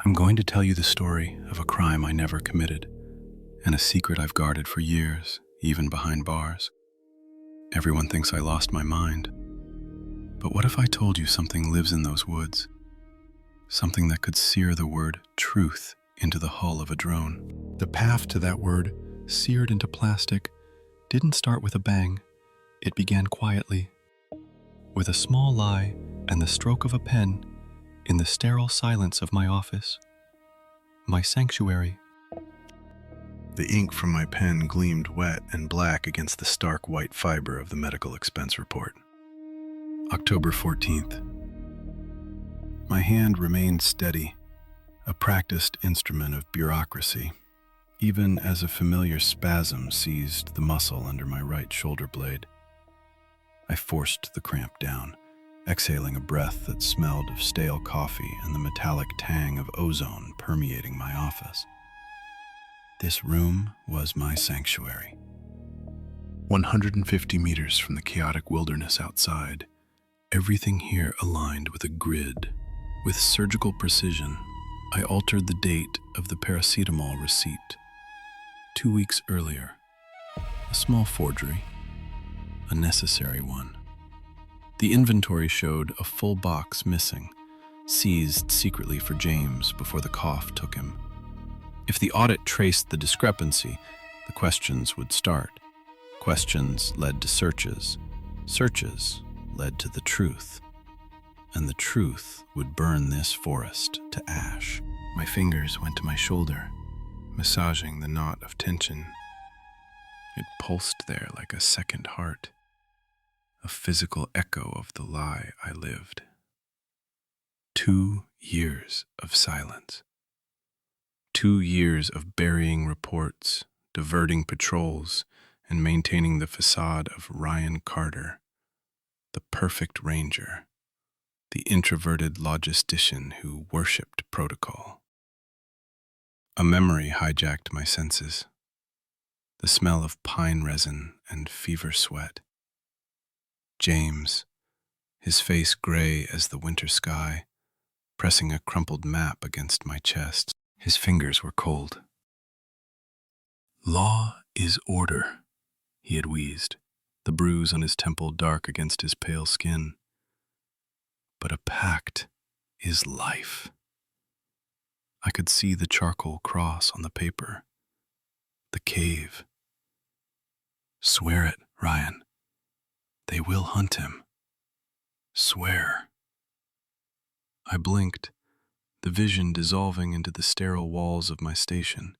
I'm going to tell you the story of a crime I never committed, and a secret I've guarded for years, even behind bars. Everyone thinks I lost my mind. But what if I told you something lives in those woods? Something that could sear the word truth into the hull of a drone. The path to that word, seared into plastic, didn't start with a bang. It began quietly, with a small lie and the stroke of a pen in the sterile silence of my office, my sanctuary. The ink from my pen gleamed wet and black against the stark white fiber of the medical expense report. October 14th. My hand remained steady, a practiced instrument of bureaucracy, even as a familiar spasm seized the muscle under my right shoulder blade. I forced the cramp down, exhaling a breath that smelled of stale coffee and the metallic tang of ozone permeating my office. This room was my sanctuary. 150 meters from the chaotic wilderness outside, everything here aligned with a grid. With surgical precision, I altered the date of the paracetamol receipt. 2 weeks earlier. A small forgery, a necessary one. The inventory showed a full box missing, seized secretly for James before the cough took him. If the audit traced the discrepancy, the questions would start. Questions led to searches. Searches led to the truth. And the truth would burn this forest to ash. My fingers went to my shoulder, massaging the knot of tension. It pulsed there like a second heart, a physical echo of the lie I lived. 2 years of silence. 2 years of burying reports, diverting patrols, and maintaining the facade of Ryan Carter, the perfect ranger, the introverted logistician who worshipped protocol. A memory hijacked my senses. The smell of pine resin and fever sweat. James, his face gray as the winter sky, pressing a crumpled map against my chest. His fingers were cold. "Law is order," he had wheezed, the bruise on his temple dark against his pale skin. "But a pact is life." I could see the charcoal cross on the paper. The cave. "Swear it, Ryan. They will hunt him. Swear." I blinked, the vision dissolving into the sterile walls of my station.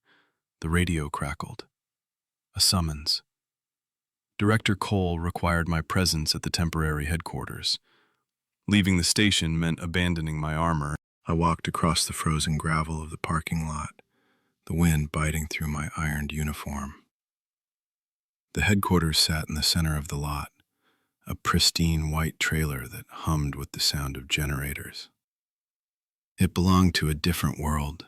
The radio crackled. A summons. Director Cole required my presence at the temporary headquarters. Leaving the station meant abandoning my armor. I walked across the frozen gravel of the parking lot, the wind biting through my ironed uniform. The headquarters sat in the center of the lot, a pristine white trailer that hummed with the sound of generators. It belonged to a different world,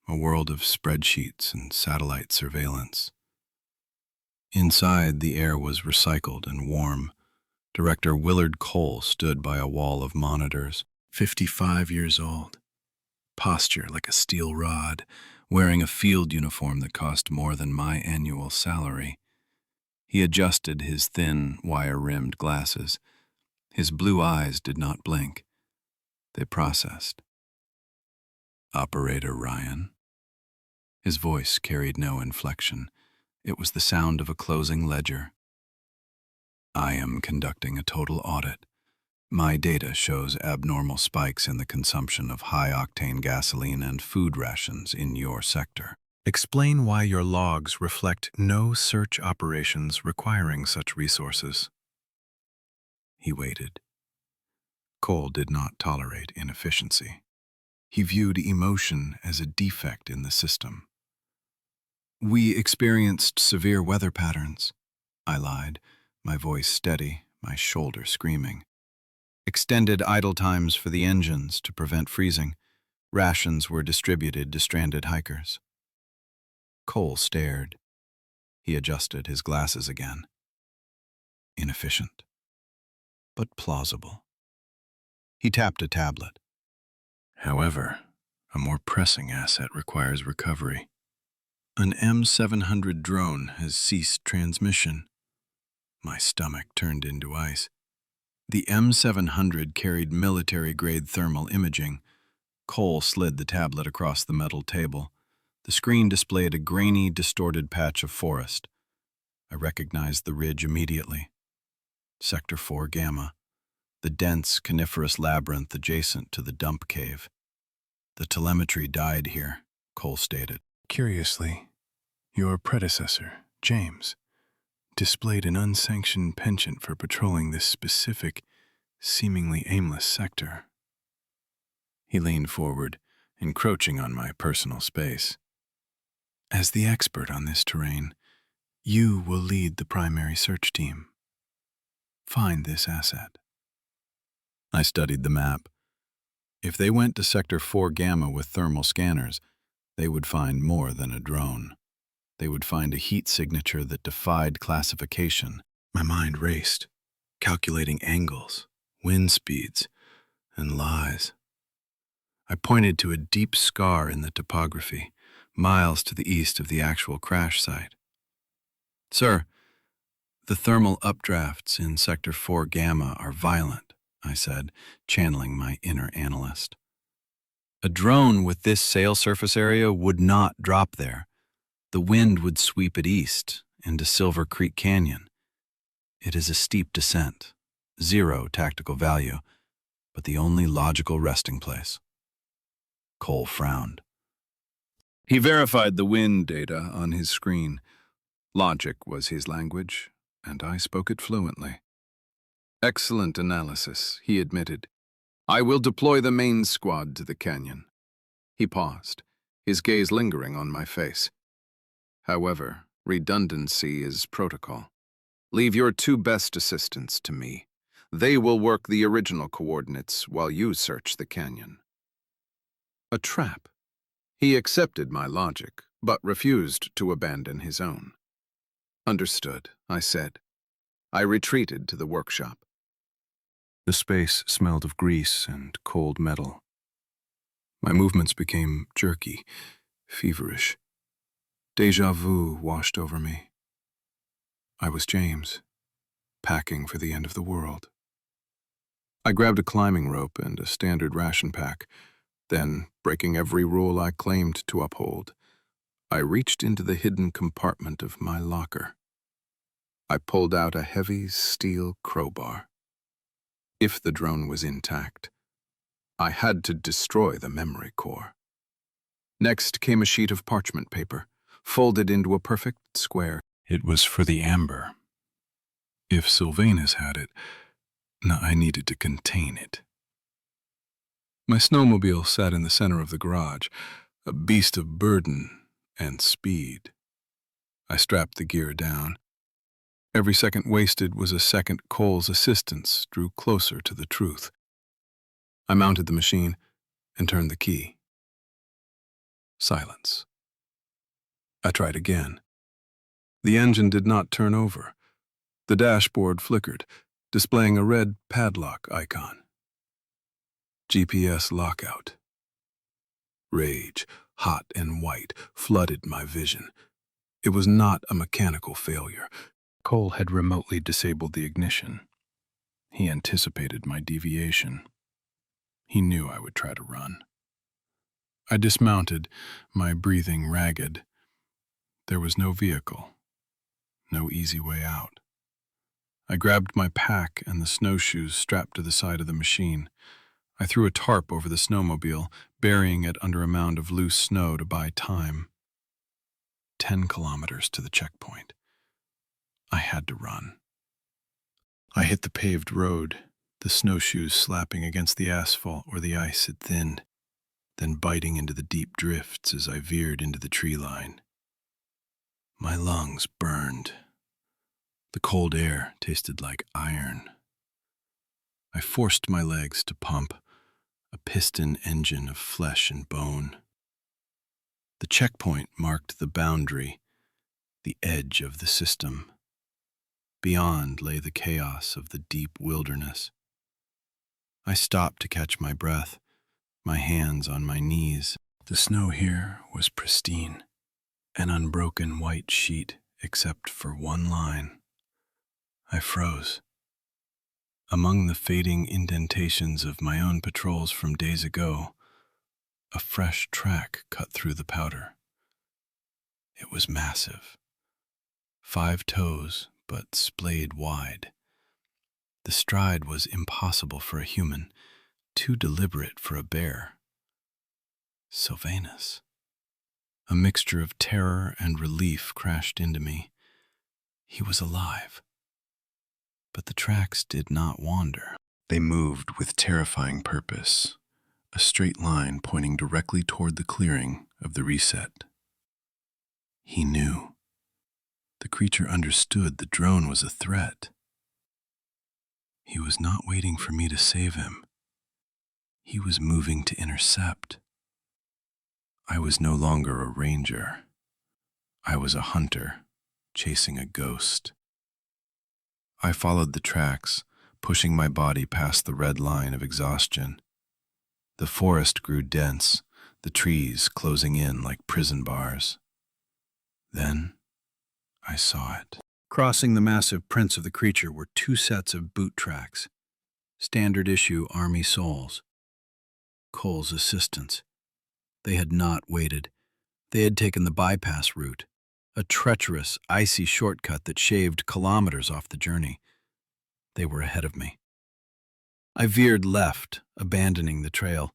a world of spreadsheets and satellite surveillance. Inside, the air was recycled and warm. Director Willard Cole stood by a wall of monitors, 55 years old, posture like a steel rod, wearing a field uniform that cost more than my annual salary. He adjusted his thin, wire-rimmed glasses. His blue eyes did not blink. They processed. "Operator Ryan." His voice carried no inflection. It was the sound of a closing ledger. "I am conducting a total audit. My data shows abnormal spikes in the consumption of high-octane gasoline and food rations in your sector. Explain why your logs reflect no search operations requiring such resources." He waited. Cole did not tolerate inefficiency. He viewed emotion as a defect in the system. "We experienced severe weather patterns," I lied, my voice steady, my shoulder screaming. "Extended idle times for the engines to prevent freezing. Rations were distributed to stranded hikers." Cole stared. He adjusted his glasses again. Inefficient, but plausible. He tapped a tablet. "However, A more pressing asset requires recovery. An M700 drone has ceased transmission. My stomach turned into ice. The M700 carried military-grade thermal imaging. Cole slid the tablet across the metal table. The screen displayed a grainy, distorted patch of forest. I recognized the ridge immediately. Sector 4 Gamma, the dense coniferous labyrinth adjacent to the dump cave. The telemetry died here, Cole stated. Curiously, your predecessor, James, displayed an unsanctioned penchant for patrolling this specific, seemingly aimless sector. He leaned forward, encroaching on my personal space. As the expert on this terrain, you will lead the primary search team. Find this asset. I studied the map. If they went to Sector 4 Gamma with thermal scanners, they would find more than a drone. They would find a heat signature that defied classification. My mind raced, calculating angles, wind speeds, and lies. I pointed to a deep scar in the topography, miles to the east of the actual crash site. Sir, the thermal updrafts in Sector 4 Gamma are violent, I said, channeling my inner analyst. A drone with this sail surface area would not drop there. The wind would sweep it east into Silver Creek Canyon. It is a steep descent, zero tactical value, but the only logical resting place. Cole frowned. He verified the wind data on his screen. Logic was his language, and I spoke it fluently. Excellent analysis, he admitted. I will deploy the main squad to the canyon. He paused, his gaze lingering on my face. However, redundancy is protocol. Leave your two best assistants to me. They will work the original coordinates while you search the canyon. A trap. He accepted my logic, but refused to abandon his own. Understood, I said. I retreated to the workshop. The space smelled of grease and cold metal. My movements became jerky, feverish. Déjà vu washed over me. I was James, packing for the end of the world. I grabbed a climbing rope and a standard ration pack. Then, breaking every rule I claimed to uphold, I reached into the hidden compartment of my locker. I pulled out a heavy steel crowbar. If the drone was intact, I had to destroy the memory core. Next came a sheet of parchment paper, folded into a perfect square. It was for the amber. If Sylvanus had it, I needed to contain it. My snowmobile sat in the center of the garage, a beast of burden and speed. I strapped the gear down. Every second wasted was a second Cole's assistance drew closer to the truth. I mounted the machine and turned the key. Silence. I tried again. The engine did not turn over. The dashboard flickered, displaying a red padlock icon. GPS lockout. Rage, hot and white, flooded my vision. It was not a mechanical failure. Cole had remotely disabled the ignition. He anticipated my deviation. He knew I would try to run. I dismounted, my breathing ragged. There was no vehicle, no easy way out. I grabbed my pack and the snowshoes strapped to the side of the machine. I threw a tarp over the snowmobile, burying it under a mound of loose snow to buy time. 10 kilometers to the checkpoint. I had to run. I hit the paved road, the snowshoes slapping against the asphalt where the ice had thinned, then biting into the deep drifts as I veered into the tree line. My lungs burned. The cold air tasted like iron. I forced my legs to pump, a piston engine of flesh and bone. The checkpoint marked the boundary, the edge of the system. Beyond lay the chaos of the deep wilderness. I stopped to catch my breath, my hands on my knees. The snow here was pristine, an unbroken white sheet except for one line. I froze. Among the fading indentations of my own patrols from days ago, a fresh track cut through the powder. It was massive. 5 toes, but splayed wide. The stride was impossible for a human, too deliberate for a bear. Sylvanus. A mixture of terror and relief crashed into me. He was alive. But the tracks did not wander. They moved with terrifying purpose, a straight line pointing directly toward the clearing of the reset. He knew. The creature understood the drone was a threat. He was not waiting for me to save him. He was moving to intercept. I was no longer a ranger. I was a hunter, chasing a ghost. I followed the tracks, pushing my body past the red line of exhaustion. The forest grew dense, the trees closing in like prison bars. Then I saw it. Crossing the massive prints of the creature were 2 sets of boot tracks, standard issue Army soles. Cole's assistants. They had not waited. They had taken the bypass route, a treacherous, icy shortcut that shaved kilometers off the journey. They were ahead of me. I veered left, abandoning the trail.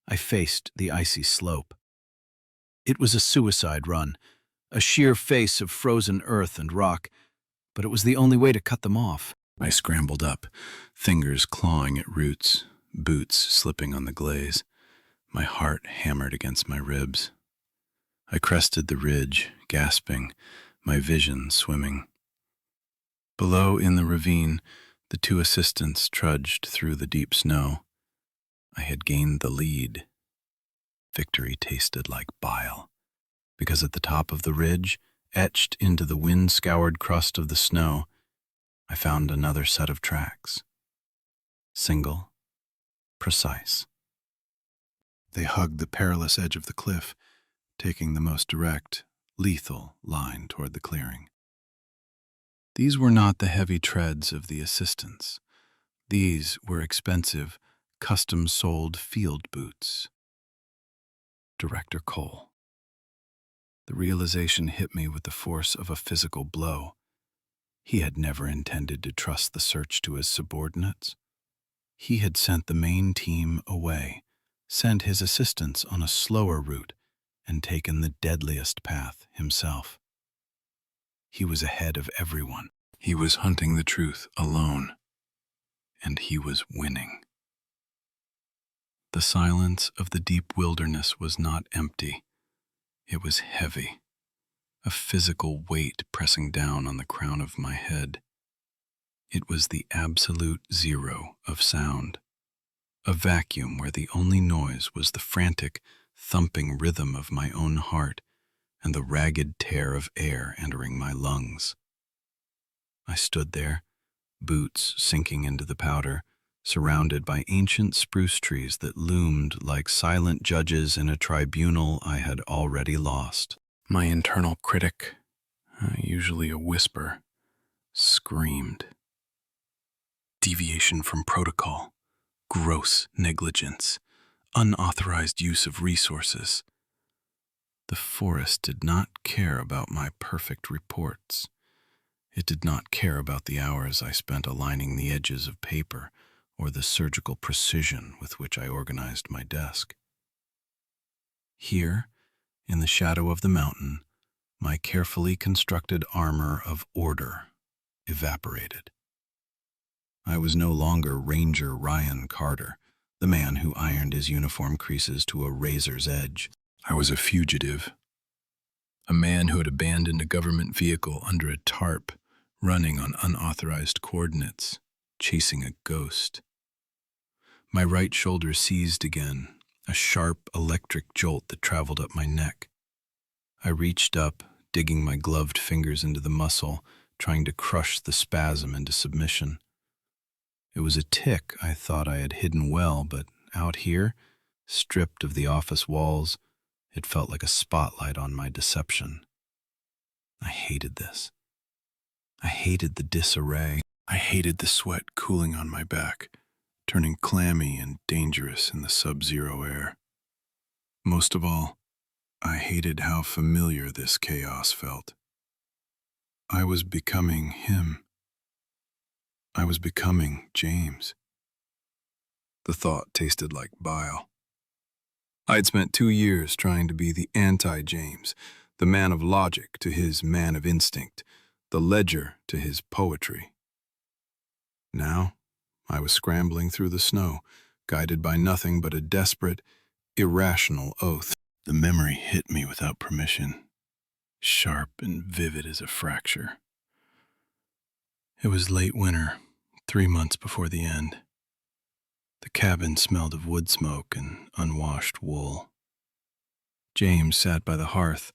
I faced the icy slope. It was a suicide run, a sheer face of frozen earth and rock, but it was the only way to cut them off. I scrambled up, fingers clawing at roots, boots slipping on the glaze. My heart hammered against my ribs. I crested the ridge, gasping, my vision swimming. Below in the ravine, the 2 assistants trudged through the deep snow. I had gained the lead. Victory tasted like bile, because at the top of the ridge, etched into the wind-scoured crust of the snow, I found another set of tracks. Single, precise. They hugged the perilous edge of the cliff, taking the most direct, lethal line toward the clearing. These were not the heavy treads of the assistants. These were expensive, custom-soled field boots. Director Cole. The realization hit me with the force of a physical blow. He had never intended to trust the search to his subordinates. He had sent the main team away, sent his assistants on a slower route, and taken the deadliest path himself. He was ahead of everyone. He was hunting the truth alone, and he was winning. The silence of the deep wilderness was not empty. It was heavy, a physical weight pressing down on the crown of my head. It was the absolute zero of sound, a vacuum where the only noise was the frantic, thumping rhythm of my own heart and the ragged tear of air entering my lungs. I stood there, boots sinking into the powder, surrounded by ancient spruce trees that loomed like silent judges in a tribunal I had already lost. My internal critic, usually a whisper, screamed. Deviation from protocol, gross negligence, unauthorized use of resources. The forest did not care about my perfect reports. It did not care about the hours I spent aligning the edges of paper or the surgical precision with which I organized my desk. Here, in the shadow of the mountain, my carefully constructed armor of order evaporated. I was no longer Ranger Ryan Carter, the man who ironed his uniform creases to a razor's edge. I was a fugitive, a man who had abandoned a government vehicle under a tarp, running on unauthorized coordinates, chasing a ghost. My right shoulder seized again, a sharp electric jolt that traveled up my neck. I reached up, digging my gloved fingers into the muscle, trying to crush the spasm into submission. It was a tic I thought I had hidden well, but out here, stripped of the office walls, It felt like a spotlight on my deception. I hated this. I hated the disarray. I hated the sweat cooling on my back, turning clammy and dangerous in the sub-zero air. Most of all, I hated how familiar this chaos felt. I was becoming him. I was becoming James. The thought tasted like bile. I'd spent 2 years trying to be the anti-James, the man of logic to his man of instinct, the ledger to his poetry. Now, I was scrambling through the snow, guided by nothing but a desperate, irrational oath. The memory hit me without permission, sharp and vivid as a fracture. It was late winter, 3 months before the end. The cabin smelled of wood smoke and unwashed wool. James sat by the hearth,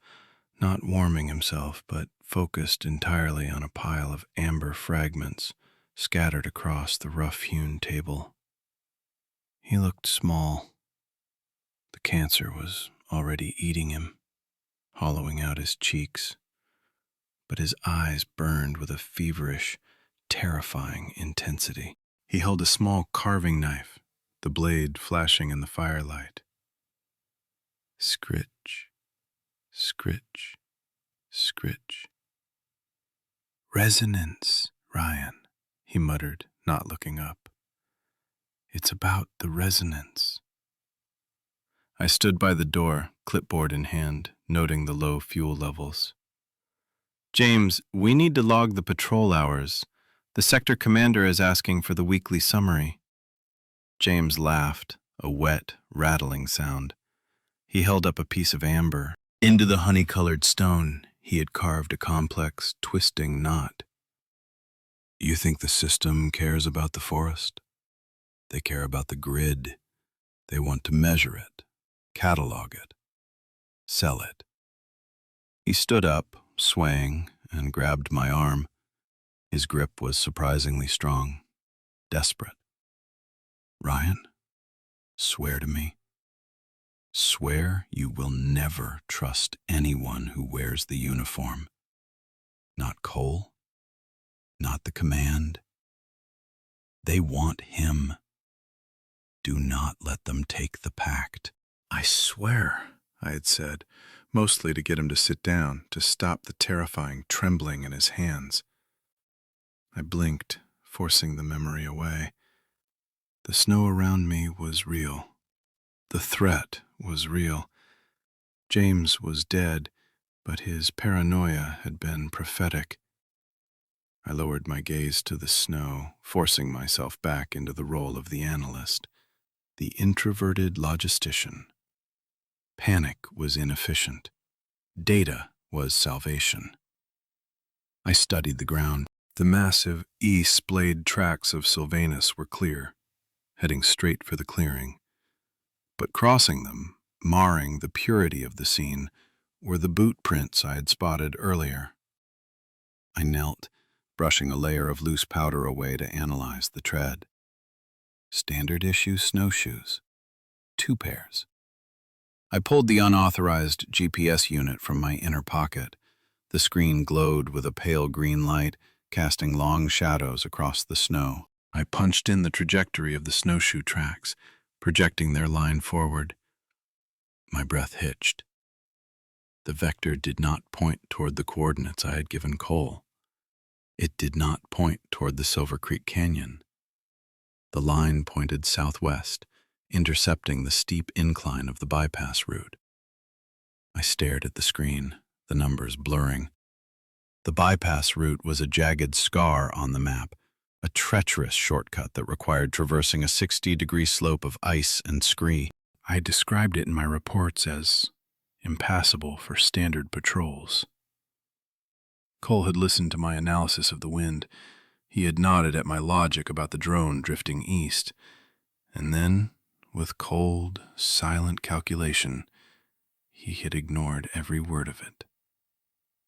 not warming himself, but focused entirely on a pile of amber fragments scattered across the rough-hewn table. He looked small. The cancer was already eating him, hollowing out his cheeks, but his eyes burned with a feverish, terrifying intensity. He held a small carving knife, the blade flashing in the firelight. Scritch, scritch, scritch. Resonance, Ryan, he muttered, not looking up. It's about the resonance. I stood by the door, clipboard in hand, noting the low fuel levels. James, we need to log the patrol hours. The sector commander is asking for the weekly summary. James laughed, a wet, rattling sound. He held up a piece of amber. Into the honey-colored stone, he had carved a complex, twisting knot. You think the system cares about the forest? They care about the grid. They want to measure it, catalog it, sell it. He stood up, swaying, and grabbed my arm. His grip was surprisingly strong, desperate. Ryan, swear to me. Swear you will never trust anyone who wears the uniform. Not Cole, not the command. They want him. Do not let them take the pact. I swear, I had said, mostly to get him to sit down, to stop the terrifying trembling in his hands. I blinked, forcing the memory away. The snow around me was real. The threat was real. James was dead, but his paranoia had been prophetic. I lowered my gaze to the snow, forcing myself back into the role of the analyst, the introverted logistician. Panic was inefficient. Data was salvation. I studied the ground. The massive, E-splayed tracks of Sylvanus were clear, heading straight for the clearing. But crossing them, marring the purity of the scene, were the boot prints I had spotted earlier. I knelt, brushing a layer of loose powder away to analyze the tread. Standard issue snowshoes. 2 pairs. I pulled the unauthorized GPS unit from my inner pocket. The screen glowed with a pale green light, casting long shadows across the snow. I punched in the trajectory of the snowshoe tracks, projecting their line forward. My breath hitched. The vector did not point toward the coordinates I had given Cole. It did not point toward the Silver Creek Canyon. The line pointed southwest, intercepting the steep incline of the bypass route. I stared at the screen, the numbers blurring. The bypass route was a jagged scar on the map, a treacherous shortcut that required traversing a 60-degree slope of ice and scree. I described it in my reports as impassable for standard patrols. Cole had listened to my analysis of the wind. He had nodded at my logic about the drone drifting east. And then, with cold, silent calculation, he had ignored every word of it.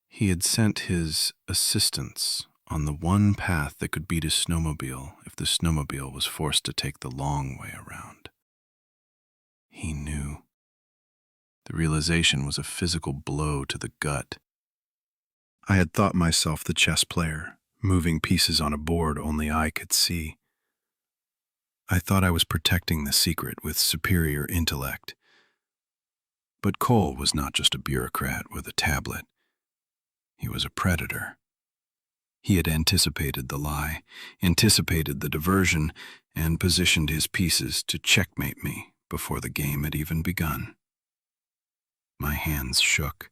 He had sent his assistants on the one path that could beat his snowmobile if the snowmobile was forced to take the long way around. He knew. The realization was a physical blow to the gut. I had thought myself the chess player, moving pieces on a board only I could see. I thought I was protecting the secret with superior intellect. But Cole was not just a bureaucrat with a tablet. He was a predator. He had anticipated the lie, anticipated the diversion, and positioned his pieces to checkmate me before the game had even begun. My hands shook,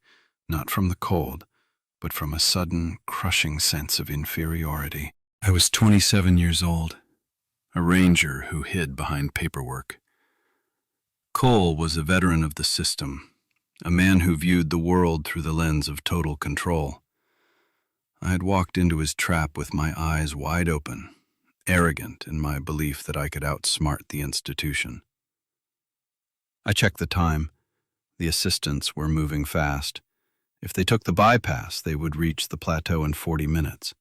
not from the cold, but from a sudden, crushing sense of inferiority. I was 27 years old, a ranger who hid behind paperwork. Cole was a veteran of the system, a man who viewed the world through the lens of total control. I had walked into his trap with my eyes wide open, arrogant in my belief that I could outsmart the institution. I checked the time. The assistants were moving fast. If they took the bypass, they would reach the plateau in 40 minutes.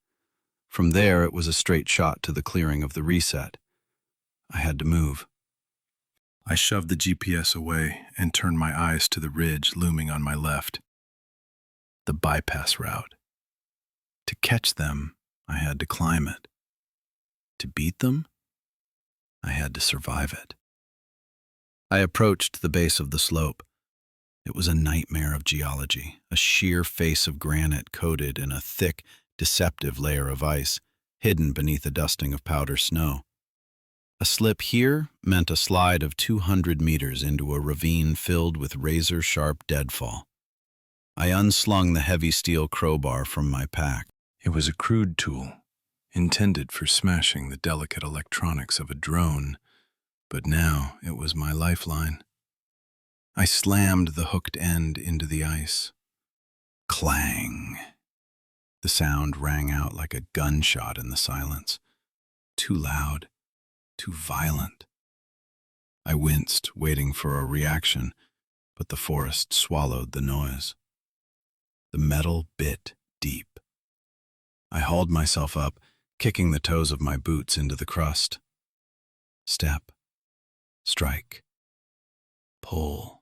From there, it was a straight shot to the clearing of the reset. I had to move. I shoved the GPS away and turned my eyes to the ridge looming on my left. The bypass route. To catch them, I had to climb it. To beat them, I had to survive it. I approached the base of the slope. It was a nightmare of geology, a sheer face of granite coated in a thick, deceptive layer of ice, hidden beneath a dusting of powder snow. A slip here meant a slide of 200 meters into a ravine filled with razor-sharp deadfall. I unslung the heavy steel crowbar from my pack. It was a crude tool, intended for smashing the delicate electronics of a drone, but now it was my lifeline. I slammed the hooked end into the ice. Clang! The sound rang out like a gunshot in the silence. Too loud, too violent. I winced, waiting for a reaction, but the forest swallowed the noise. The metal bit deep. I hauled myself up, kicking the toes of my boots into the crust. Step. Strike. Pull.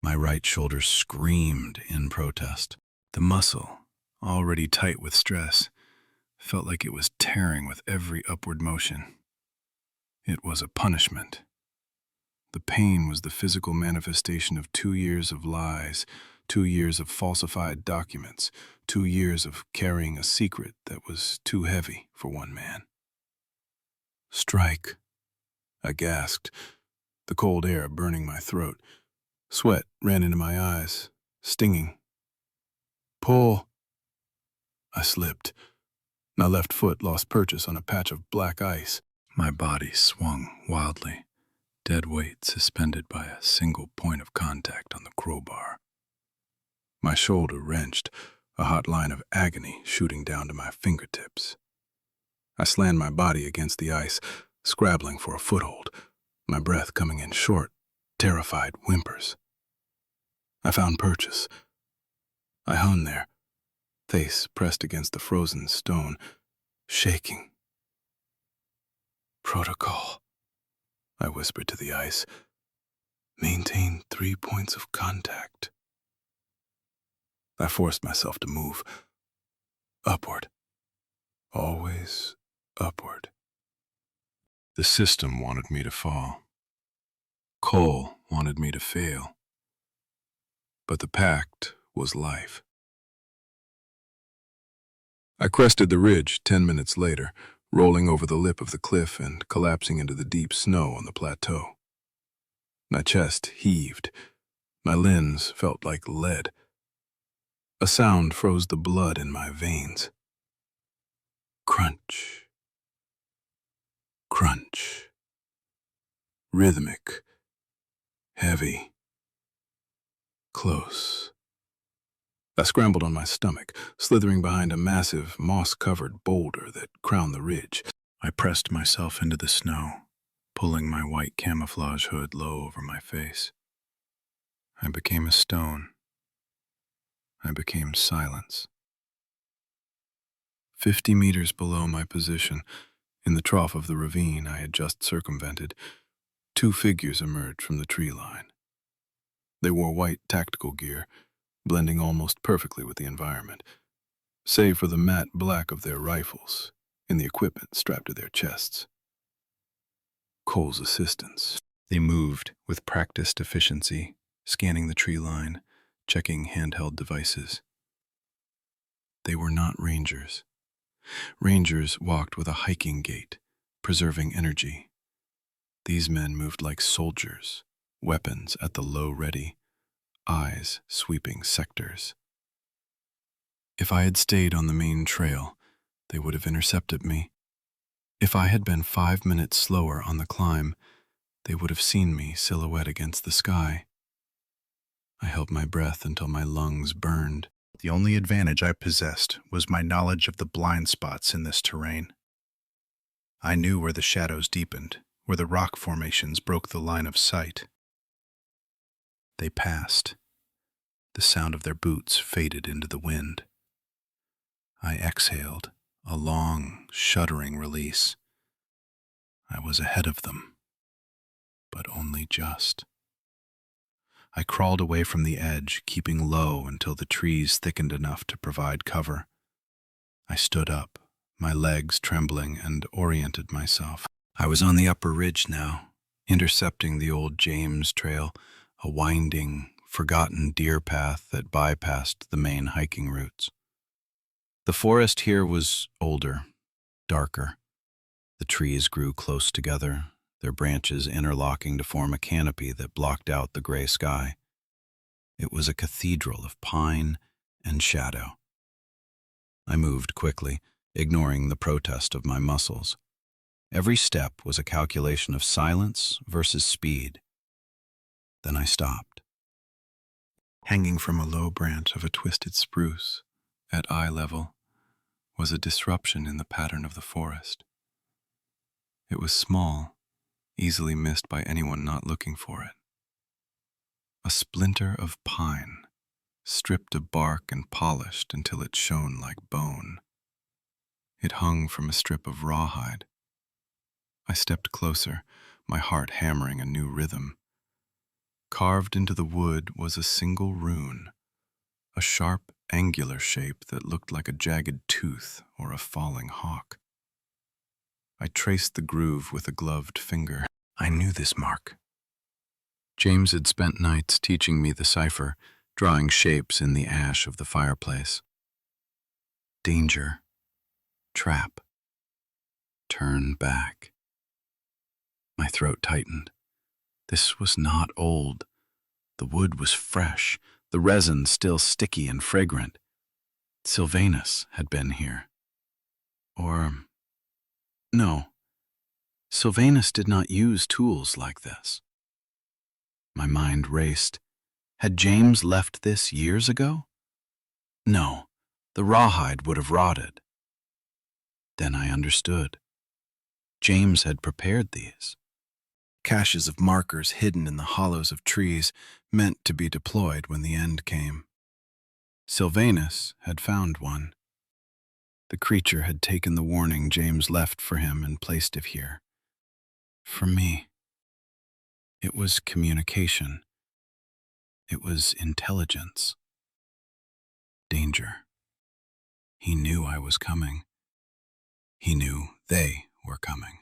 My right shoulder screamed in protest. The muscle, already tight with stress, felt like it was tearing with every upward motion. It was a punishment. The pain was the physical manifestation of 2 years of lies, 2 years of falsified documents, 2 years of carrying a secret that was too heavy for one man. Strike. I gasped, the cold air burning my throat. Sweat ran into my eyes, stinging. Pull. I slipped. My left foot lost purchase on a patch of black ice. My body swung wildly, dead weight suspended by a single point of contact on the crowbar. My shoulder wrenched, a hot line of agony shooting down to my fingertips. I slammed my body against the ice, scrabbling for a foothold, my breath coming in short, terrified whimpers. I found purchase. I hung there, face pressed against the frozen stone, shaking. Protocol, I whispered to the ice. Maintain 3 points of contact. I forced myself to move. Upward. Always upward. The system wanted me to fall. Cole wanted me to fail. But the pact was life. I crested the ridge 10 minutes later, rolling over the lip of the cliff and collapsing into the deep snow on the plateau. My chest heaved. My limbs felt like lead. A sound froze the blood in my veins. Crunch. Crunch. Rhythmic. Heavy. Close. I scrambled on my stomach, slithering behind a massive, moss-covered boulder that crowned the ridge. I pressed myself into the snow, pulling my white camouflage hood low over my face. I became a stone. I became silence. 50 meters below my position, in the trough of the ravine I had just circumvented, 2 figures emerged from the tree line. They wore white tactical gear, blending almost perfectly with the environment, save for the matte black of their rifles and the equipment strapped to their chests. Cole's assistants. They moved with practiced efficiency, scanning the tree line, checking handheld devices. They were not rangers. Rangers walked with a hiking gait, preserving energy. These men moved like soldiers, weapons at the low ready, eyes sweeping sectors. If I had stayed on the main trail, they would have intercepted me. If I had been 5 minutes slower on the climb, they would have seen me silhouette against the sky. I held my breath until my lungs burned. The only advantage I possessed was my knowledge of the blind spots in this terrain. I knew where the shadows deepened, where the rock formations broke the line of sight. They passed. The sound of their boots faded into the wind. I exhaled, a long, shuddering release. I was ahead of them, but only just. I crawled away from the edge, keeping low until the trees thickened enough to provide cover. I stood up, my legs trembling, and oriented myself. I was on the upper ridge now, intercepting the old James Trail, a winding, forgotten deer path that bypassed the main hiking routes. The forest here was older, darker. The trees grew close together, their branches interlocking to form a canopy that blocked out the gray sky. It was a cathedral of pine and shadow. I moved quickly, ignoring the protest of my muscles. Every step was a calculation of silence versus speed. Then I stopped. Hanging from a low branch of a twisted spruce, at eye level, was a disruption in the pattern of the forest. It was small, easily missed by anyone not looking for it. A splinter of pine, stripped of bark and polished until it shone like bone. It hung from a strip of rawhide. I stepped closer, my heart hammering a new rhythm. Carved into the wood was a single rune, a sharp, angular shape that looked like a jagged tooth or a falling hawk. I traced the groove with a gloved finger. I knew this mark. James had spent nights teaching me the cipher, drawing shapes in the ash of the fireplace. Danger. Trap. Turn back. My throat tightened. This was not old. The wood was fresh, the resin still sticky and fragrant. Sylvanus had been here. Or, no, Sylvanus did not use tools like this. My mind raced. Had James left this years ago? No, the rawhide would have rotted. Then I understood. James had prepared these. Caches of markers hidden in the hollows of trees, meant to be deployed when the end came. Sylvanus had found one. The creature had taken the warning James left for him and placed it here. For me. It was communication. It was intelligence. Danger. He knew I was coming. He knew they were coming.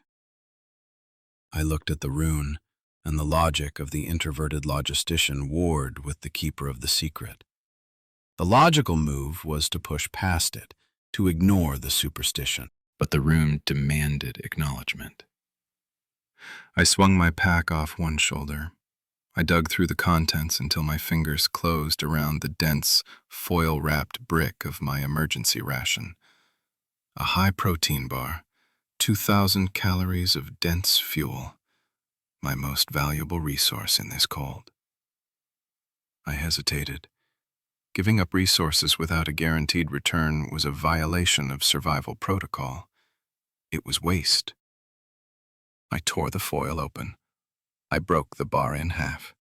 I looked at the rune, and the logic of the introverted logistician warred with the keeper of the secret. The logical move was to push past it, to ignore the superstition, but the rune demanded acknowledgement. I swung my pack off one shoulder. I dug through the contents until my fingers closed around the dense, foil-wrapped brick of my emergency ration. A high-protein bar, 2,000 calories of dense fuel, my most valuable resource in this cold. I hesitated. Giving up resources without a guaranteed return was a violation of survival protocol. It was waste. I tore the foil open. I broke the bar in half.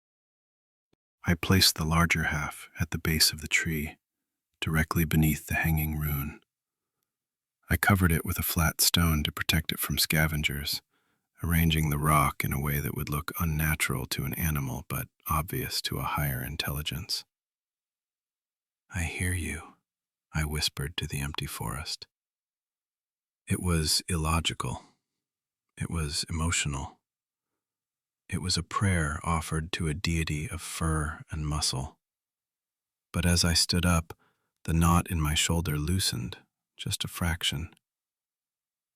I placed the larger half at the base of the tree, directly beneath the hanging rune. I covered it with a flat stone to protect it from scavengers, arranging the rock in a way that would look unnatural to an animal but obvious to a higher intelligence. "I hear you," I whispered to the empty forest. It was illogical. It was emotional. It was a prayer offered to a deity of fur and muscle. But as I stood up, the knot in my shoulder loosened, just a fraction.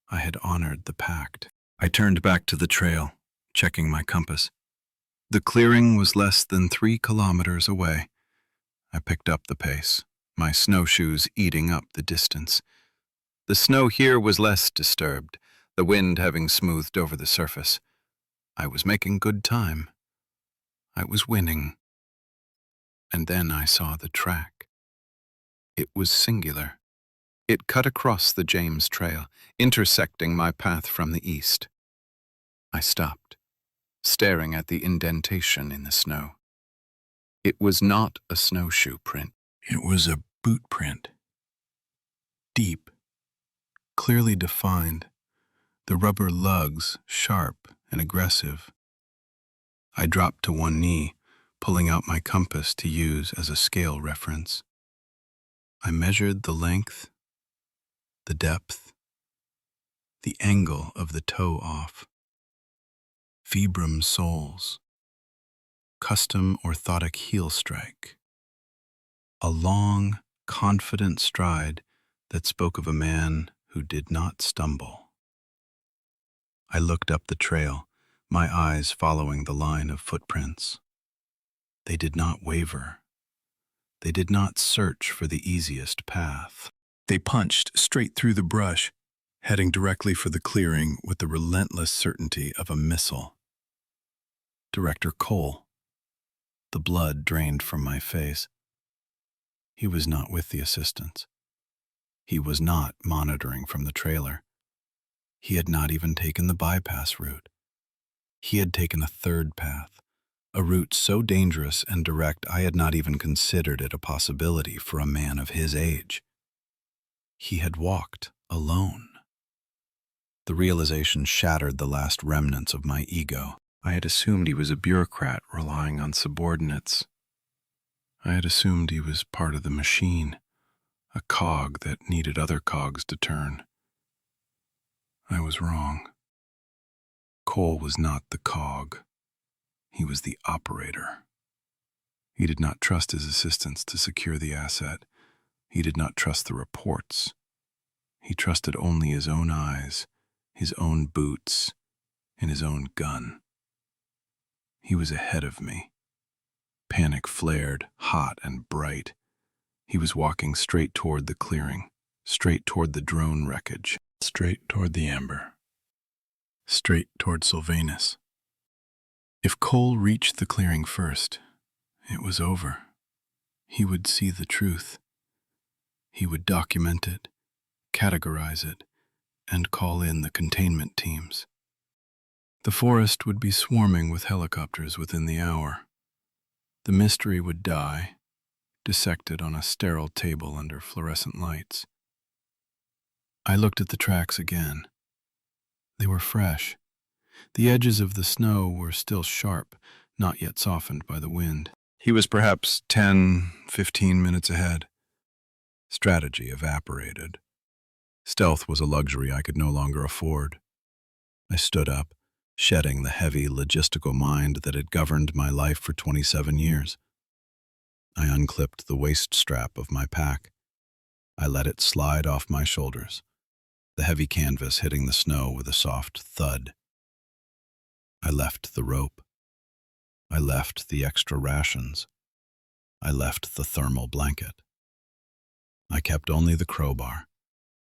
I had honored the pact. I turned back to the trail, checking my compass. The clearing was less than 3 kilometers away. I picked up the pace, my snowshoes eating up the distance. The snow here was less disturbed, the wind having smoothed over the surface. I was making good time. I was winning. And then I saw the track. It was singular. It cut across the James Trail, intersecting my path from the east. I stopped, staring at the indentation in the snow. It was not a snowshoe print. It was a boot print. Deep, clearly defined, the rubber lugs sharp and aggressive. I dropped to one knee, pulling out my compass to use as a scale reference. I measured the length, the depth, the angle of the toe off. Vibram soles, custom orthotic heel strike. A long, confident stride that spoke of a man who did not stumble. I looked up the trail, my eyes following the line of footprints. They did not waver. They did not search for the easiest path. They punched straight through the brush, heading directly for the clearing with the relentless certainty of a missile. Director Cole. The blood drained from my face. He was not with the assistants. He was not monitoring from the trailer. He had not even taken the bypass route. He had taken a third path, a route so dangerous and direct I had not even considered it a possibility for a man of his age. He had walked alone. The realization shattered the last remnants of my ego. I had assumed he was a bureaucrat relying on subordinates. I had assumed he was part of the machine, a cog that needed other cogs to turn. I was wrong. Cole was not the cog. He was the operator. He did not trust his assistants to secure the asset. He did not trust the reports. He trusted only his own eyes, his own boots, and his own gun. He was ahead of me. Panic flared, hot and bright. He was walking straight toward the clearing, straight toward the drone wreckage, straight toward the amber, straight toward Sylvanus. If Cole reached the clearing first, it was over. He would see the truth. He would document it, categorize it, and call in the containment teams. The forest would be swarming with helicopters within the hour. The mystery would die, dissected on a sterile table under fluorescent lights. I looked at the tracks again. They were fresh. The edges of the snow were still sharp, not yet softened by the wind. He was perhaps 10, 15 minutes ahead. Strategy evaporated. Stealth was a luxury I could no longer afford. I stood up, shedding the heavy logistical mind that had governed my life for 27 years. I unclipped the waist strap of my pack. I let it slide off my shoulders, the heavy canvas hitting the snow with a soft thud. I left the rope. I left the extra rations. I left the thermal blanket. I kept only the crowbar,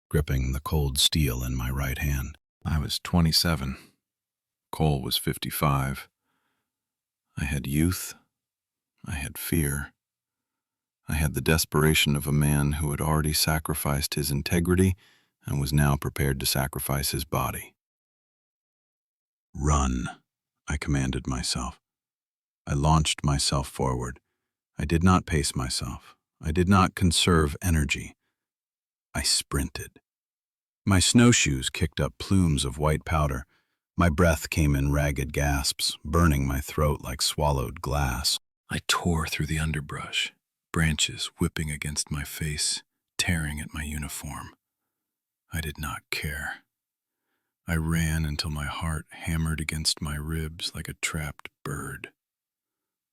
gripping the cold steel in my right hand. I was 27. Cole was 55. I had youth. I had fear. I had the desperation of a man who had already sacrificed his integrity and was now prepared to sacrifice his body. Run, I commanded myself. I launched myself forward. I did not pace myself. I did not conserve energy. I sprinted. My snowshoes kicked up plumes of white powder. My breath came in ragged gasps, burning my throat like swallowed glass. I tore through the underbrush, branches whipping against my face, tearing at my uniform. I did not care. I ran until my heart hammered against my ribs like a trapped bird.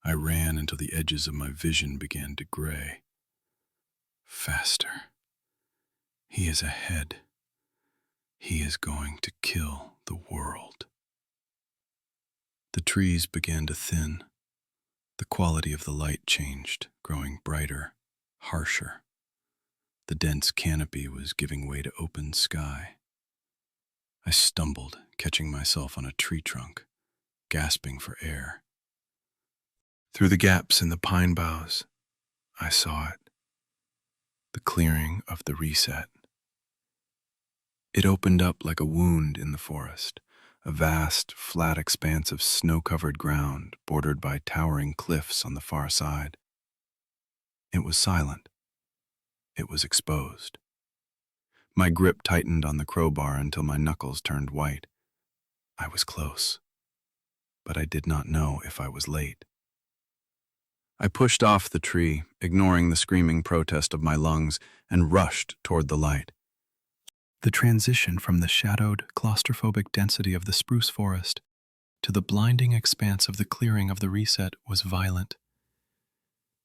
I ran until the edges of my vision began to gray. Faster. He is ahead. He is going to kill the world. The trees began to thin. The quality of the light changed, growing brighter, harsher. The dense canopy was giving way to open sky. I stumbled, catching myself on a tree trunk, gasping for air. Through the gaps in the pine boughs, I saw it. The clearing of the reset. It opened up like a wound in the forest, a vast, flat expanse of snow-covered ground bordered by towering cliffs on the far side. It was silent. It was exposed. My grip tightened on the crowbar until my knuckles turned white. I was close, but I did not know if I was late. I pushed off the tree, ignoring the screaming protest of my lungs, and rushed toward the light. The transition from the shadowed, claustrophobic density of the spruce forest to the blinding expanse of the clearing of the reset was violent.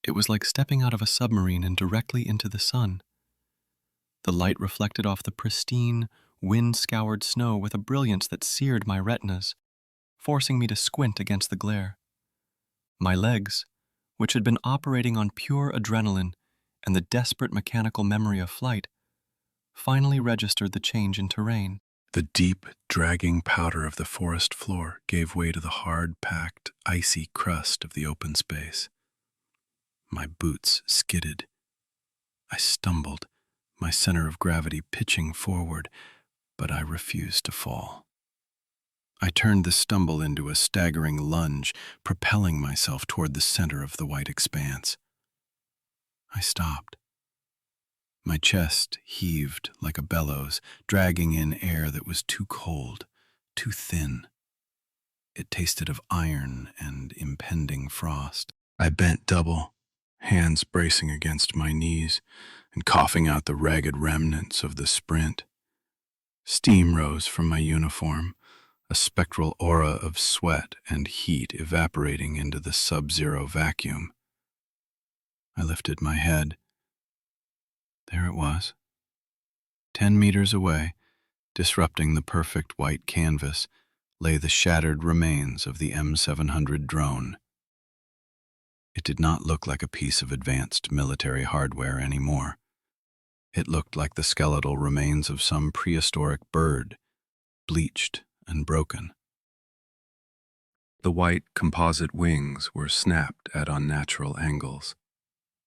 It was like stepping out of a submarine and directly into the sun. The light reflected off the pristine, wind-scoured snow with a brilliance that seared my retinas, forcing me to squint against the glare. My legs, which had been operating on pure adrenaline and the desperate mechanical memory of flight, finally registered the change in terrain. The deep, dragging powder of the forest floor gave way to the hard-packed, icy crust of the open space. My boots skidded. I stumbled, my center of gravity pitching forward, but I refused to fall. I turned the stumble into a staggering lunge, propelling myself toward the center of the white expanse. I stopped. My chest heaved like a bellows, dragging in air that was too cold, too thin. It tasted of iron and impending frost. I bent double, hands bracing against my knees and coughing out the ragged remnants of the sprint. Steam rose from my uniform, a spectral aura of sweat and heat evaporating into the sub-zero vacuum. I lifted my head. There it was. 10 meters away, disrupting the perfect white canvas, lay the shattered remains of the M700 drone. It did not look like a piece of advanced military hardware anymore. It looked like the skeletal remains of some prehistoric bird, bleached and broken. The white composite wings were snapped at unnatural angles.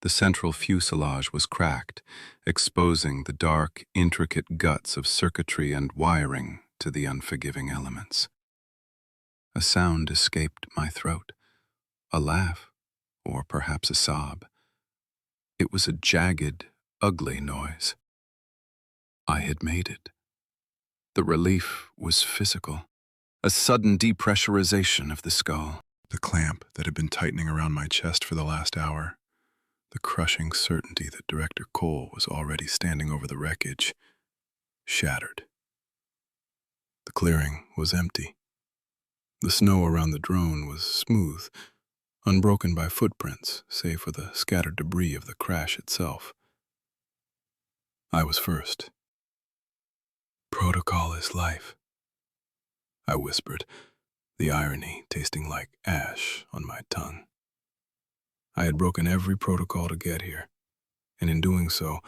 The central fuselage was cracked, exposing the dark, intricate guts of circuitry and wiring to the unforgiving elements. A sound escaped my throat, a laugh, or perhaps a sob. It was a jagged, ugly noise. I had made it. The relief was physical, a sudden depressurization of the skull. The clamp that had been tightening around my chest for the last hour, the crushing certainty that Director Cole was already standing over the wreckage, shattered. The clearing was empty. The snow around the drone was smooth, unbroken by footprints, save for the scattered debris of the crash itself. I was first. Protocol is life, I whispered, the irony tasting like ash on my tongue. I had broken every protocol to get here, and in doing so,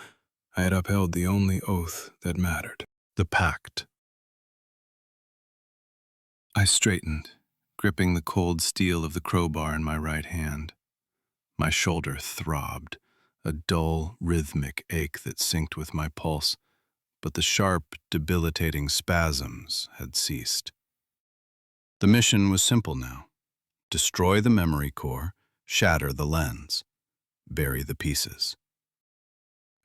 I had upheld the only oath that mattered, the pact. I straightened, gripping the cold steel of the crowbar in my right hand. My shoulder throbbed, a dull, rhythmic ache that synced with my pulse, but the sharp, debilitating spasms had ceased. The mission was simple now. Destroy the memory core, shatter the lens, bury the pieces.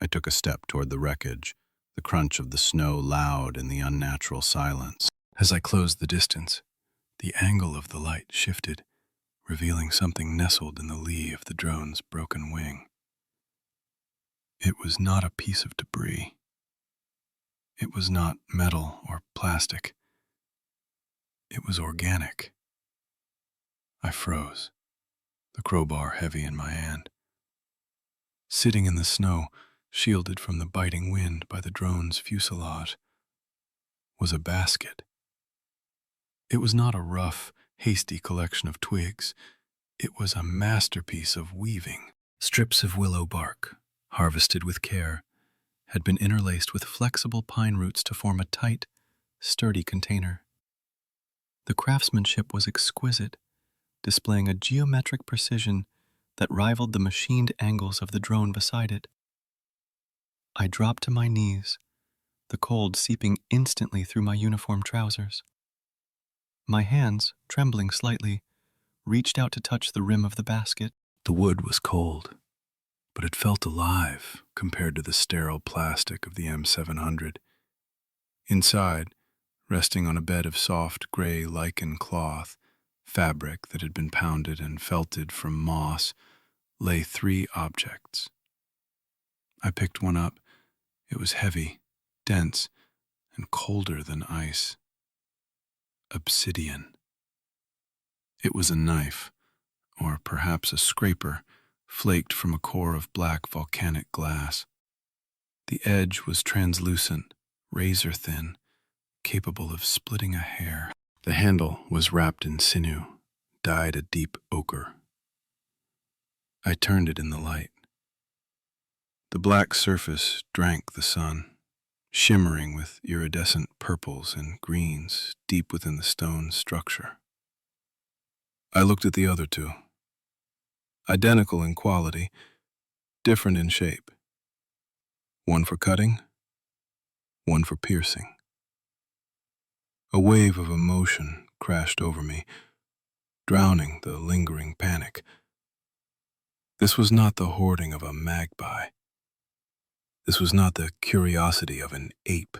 I took a step toward the wreckage, the crunch of the snow loud in the unnatural silence. As I closed the distance, the angle of the light shifted, revealing something nestled in the lee of the drone's broken wing. It was not a piece of debris. It was not metal or plastic. It was organic. I froze, the crowbar heavy in my hand. Sitting in the snow, shielded from the biting wind by the drone's fuselage, was a basket. It was not a rough, hasty collection of twigs. It was a masterpiece of weaving. Strips of willow bark, harvested with care, had been interlaced with flexible pine roots to form a tight, sturdy container. The craftsmanship was exquisite, displaying a geometric precision that rivaled the machined angles of the drone beside it. I dropped to my knees, the cold seeping instantly through my uniform trousers. My hands, trembling slightly, reached out to touch the rim of the basket. The wood was cold, but it felt alive compared to the sterile plastic of the M700. Inside, resting on a bed of soft gray lichen cloth, fabric that had been pounded and felted from moss, lay 3 objects. I picked one up. It was heavy, dense, and colder than ice. Obsidian. It was a knife, or perhaps a scraper, flaked from a core of black volcanic glass. The edge was translucent, razor-thin, capable of splitting a hair. The handle was wrapped in sinew, dyed a deep ochre. I turned it in the light. The black surface drank the sun, shimmering with iridescent purples and greens deep within the stone structure. I looked at the other 2. Identical in quality, different in shape. One for cutting, one for piercing. A wave of emotion crashed over me, drowning the lingering panic. This was not the hoarding of a magpie. This was not the curiosity of an ape.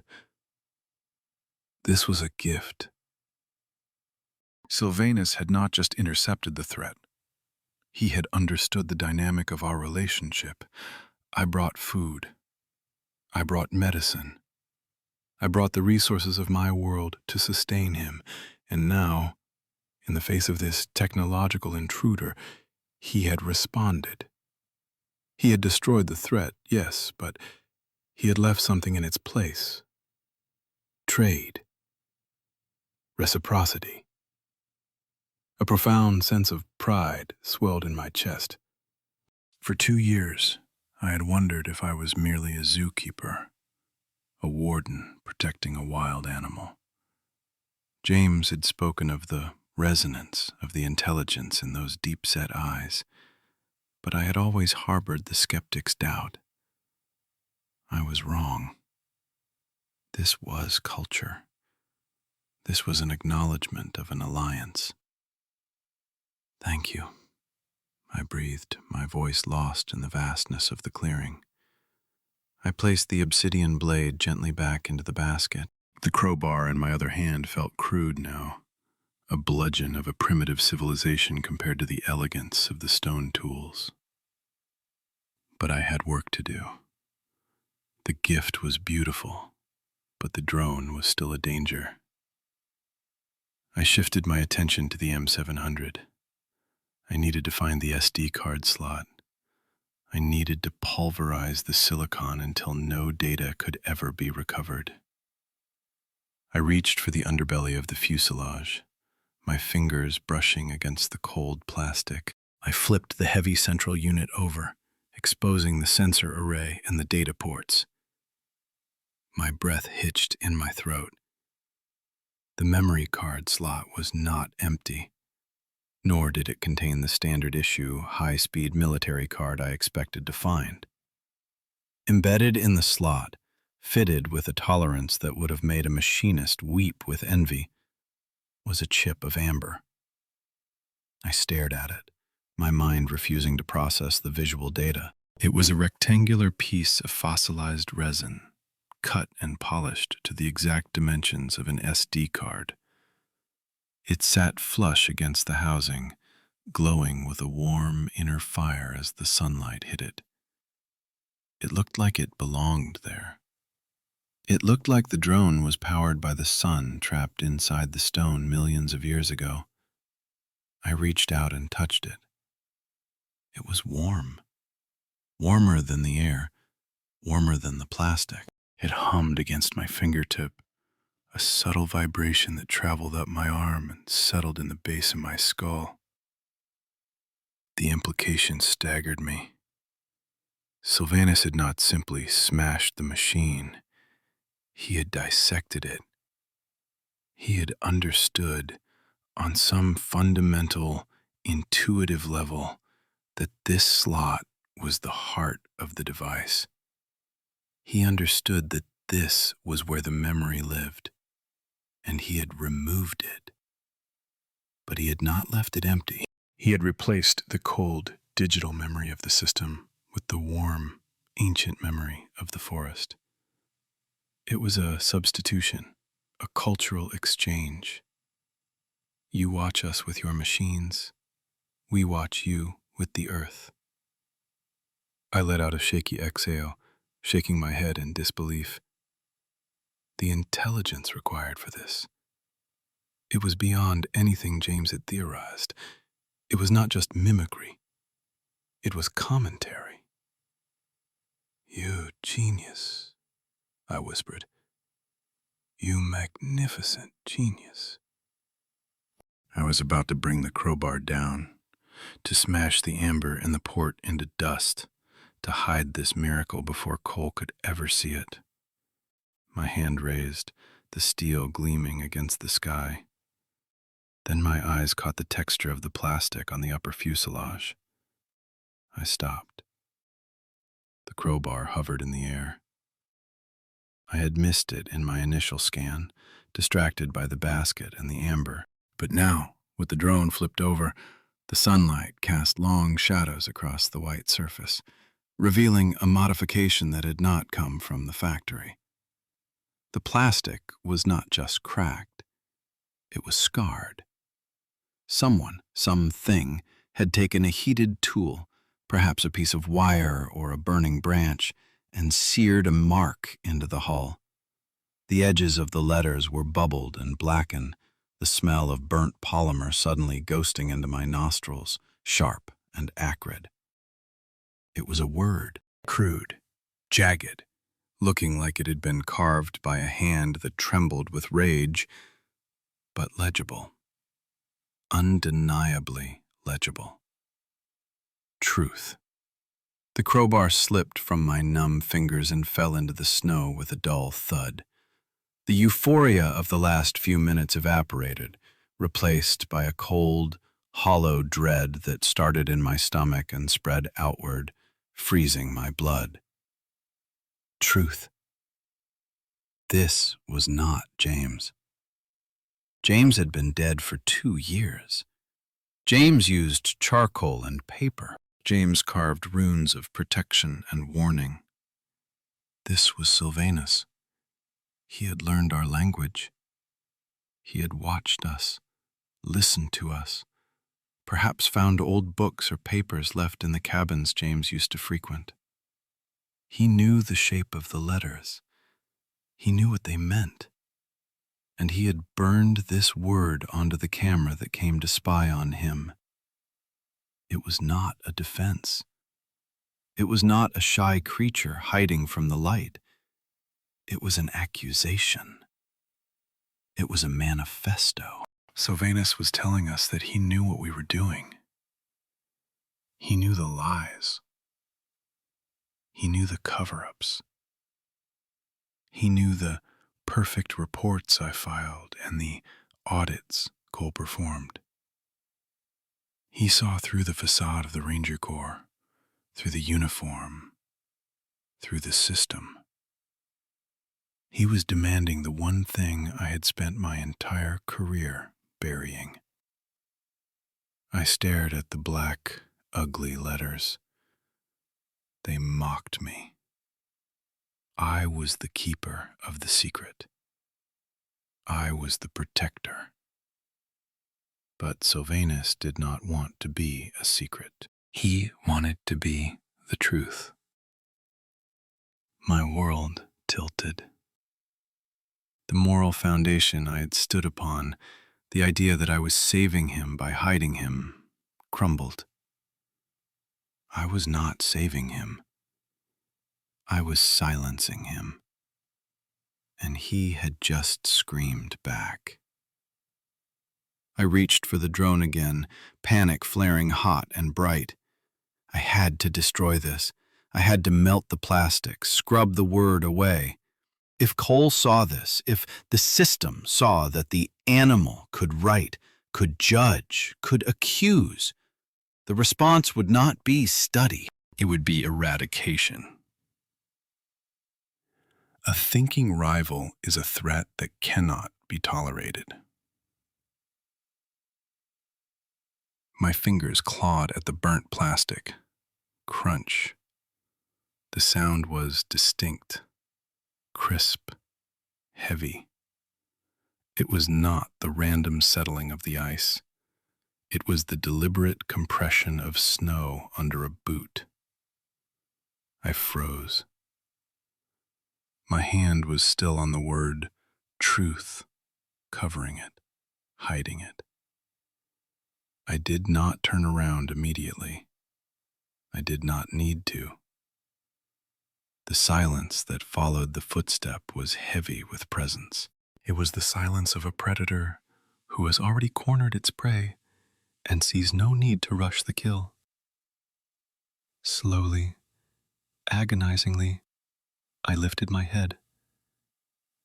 This was a gift. Sylvanus had not just intercepted the threat. He had understood the dynamic of our relationship. I brought food. I brought medicine. I brought the resources of my world to sustain him, and now, in the face of this technological intruder, he had responded. He had destroyed the threat, yes, but he had left something in its place. Trade. Reciprocity. A profound sense of pride swelled in my chest. For 2 years, I had wondered if I was merely a zookeeper, a warden protecting a wild animal. James had spoken of the resonance of the intelligence in those deep-set eyes, but I had always harbored the skeptic's doubt. I was wrong. This was culture. This was an acknowledgement of an alliance. "Thank you," I breathed, my voice lost in the vastness of the clearing. I placed the obsidian blade gently back into the basket. The crowbar in my other hand felt crude now, a bludgeon of a primitive civilization compared to the elegance of the stone tools. But I had work to do. The gift was beautiful, but the drone was still a danger. I shifted my attention to the M700. I needed to find the SD card slot. I needed to pulverize the silicon until no data could ever be recovered. I reached for the underbelly of the fuselage, my fingers brushing against the cold plastic. I flipped the heavy central unit over, exposing the sensor array and the data ports. My breath hitched in my throat. The memory card slot was not empty, nor did it contain the standard issue, high-speed military card I expected to find. Embedded in the slot, fitted with a tolerance that would have made a machinist weep with envy, was a chip of amber. I stared at it, my mind refusing to process the visual data. It was a rectangular piece of fossilized resin, cut and polished to the exact dimensions of an SD card. It sat flush against the housing, glowing with a warm inner fire as the sunlight hit it. It looked like it belonged there. It looked like the drone was powered by the sun trapped inside the stone millions of years ago. I reached out and touched it. It was warm. Warmer than the air, warmer than the plastic. It hummed against my fingertip, a subtle vibration that traveled up my arm and settled in the base of my skull. The implication staggered me. Sylvanus had not simply smashed the machine. He had dissected it. He had understood, on some fundamental, intuitive level, that this slot was the heart of the device. He understood that this was where the memory lived, and he had removed it. But he had not left it empty. He had replaced the cold, digital memory of the system with the warm, ancient memory of the forest. It was a substitution, a cultural exchange. You watch us with your machines, we watch you with the earth. I let out a shaky exhale, shaking my head in disbelief. The intelligence required for this. It was beyond anything James had theorized. It was not just mimicry. It was commentary. "You genius," I whispered. "You magnificent genius." I was about to bring the crowbar down, to smash the amber in the port into dust, to hide this miracle before Cole could ever see it. My hand raised, the steel gleaming against the sky. Then my eyes caught the texture of the plastic on the upper fuselage. I stopped. The crowbar hovered in the air. I had missed it in my initial scan, distracted by the basket and the amber. But now, with the drone flipped over, the sunlight cast long shadows across the white surface, revealing a modification that had not come from the factory. The plastic was not just cracked, it was scarred. Someone, something, had taken a heated tool, perhaps a piece of wire or a burning branch, and seared a mark into the hull. The edges of the letters were bubbled and blackened, the smell of burnt polymer suddenly ghosting into my nostrils, sharp and acrid. It was a word, crude, jagged, looking like it had been carved by a hand that trembled with rage, but legible. Undeniably legible. Truth. The crowbar slipped from my numb fingers and fell into the snow with a dull thud. The euphoria of the last few minutes evaporated, replaced by a cold, hollow dread that started in my stomach and spread outward, freezing my blood. Truth. This was not James. James had been dead for 2 years. James used charcoal and paper. James carved runes of protection and warning. This was Sylvanus. He had learned our language. He had watched us, listened to us, perhaps found old books or papers left in the cabins James used to frequent. He knew the shape of the letters. He knew what they meant. And he had burned this word onto the camera that came to spy on him. It was not a defense. It was not a shy creature hiding from the light. It was an accusation. It was a manifesto. Sylvanus was telling us that he knew what we were doing. He knew the lies. He knew the cover-ups. He knew the perfect reports I filed and the audits Cole performed. He saw through the facade of the Ranger Corps, through the uniform, through the system. He was demanding the one thing I had spent my entire career burying. I stared at the black, ugly letters. They mocked me. I was the keeper of the secret. I was the protector. But Sylvanus did not want to be a secret. He wanted to be the truth. My world tilted. The moral foundation I had stood upon, the idea that I was saving him by hiding him, crumbled. I was not saving him. I was silencing him. And he had just screamed back. I reached for the drone again, panic flaring hot and bright. I had to destroy this. I had to melt the plastic, scrub the word away. If Cole saw this, if the system saw that the animal could write, could judge, could accuse, the response would not be study. It would be eradication. A thinking rival is a threat that cannot be tolerated. My fingers clawed at the burnt plastic. Crunch. The sound was distinct, crisp, heavy. It was not the random settling of the ice. It was the deliberate compression of snow under a boot. I froze. My hand was still on the word truth, covering it, hiding it. I did not turn around immediately. I did not need to. The silence that followed the footstep was heavy with presence. It was the silence of a predator who has already cornered its prey and sees no need to rush the kill. Slowly, agonizingly, I lifted my head.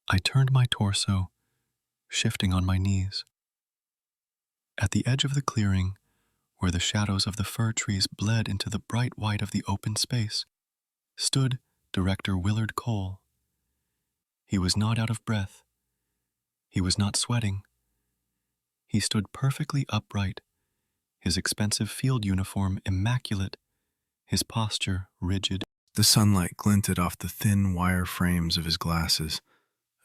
I turned my torso, shifting on my knees. At the edge of the clearing, where the shadows of the fir trees bled into the bright white of the open space, stood Director Willard Cole. He was not out of breath. He was not sweating. He stood perfectly upright, his expensive field uniform immaculate, his posture rigid. The sunlight glinted off the thin wire frames of his glasses,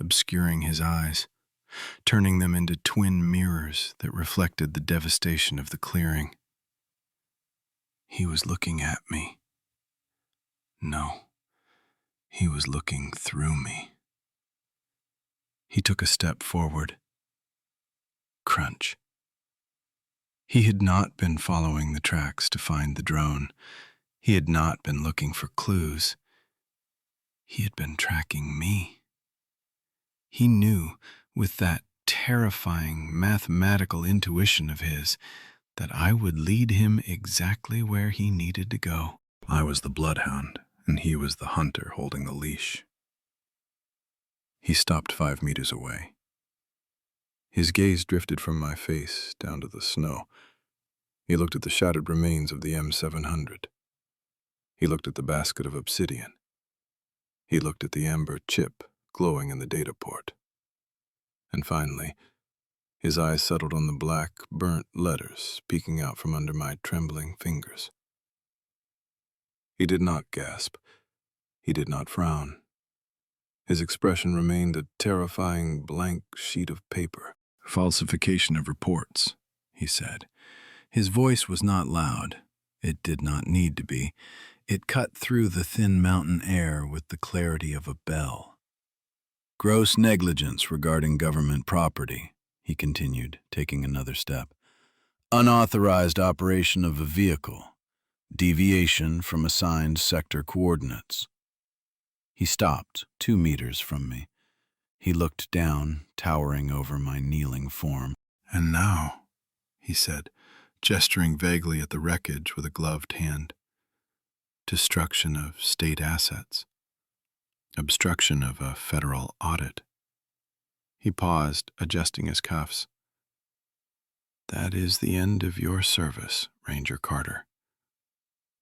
obscuring his eyes, turning them into twin mirrors that reflected the devastation of the clearing. He was looking at me. No, he was looking through me. He took a step forward. Crunch. He had not been following the tracks to find the drone. He had not been looking for clues. He had been tracking me. He knew, with that terrifying mathematical intuition of his, that I would lead him exactly where he needed to go. I was the bloodhound, and he was the hunter holding the leash. He stopped 5 meters away. His gaze drifted from my face down to the snow. He looked at the shattered remains of the M700. He looked at the basket of obsidian. He looked at the amber chip glowing in the data port. And finally, his eyes settled on the black, burnt letters peeking out from under my trembling fingers. He did not gasp. He did not frown. His expression remained a terrifying blank sheet of paper. Falsification of reports, he said. His voice was not loud. It did not need to be. It cut through the thin mountain air with the clarity of a bell. Gross negligence regarding government property, he continued, taking another step. Unauthorized operation of a vehicle. Deviation from assigned sector coordinates. He stopped 2 meters from me. He looked down, towering over my kneeling form. And now, he said, gesturing vaguely at the wreckage with a gloved hand. Destruction of state assets. Obstruction of a federal audit. He paused, adjusting his cuffs. That is the end of your service, Ranger Carter.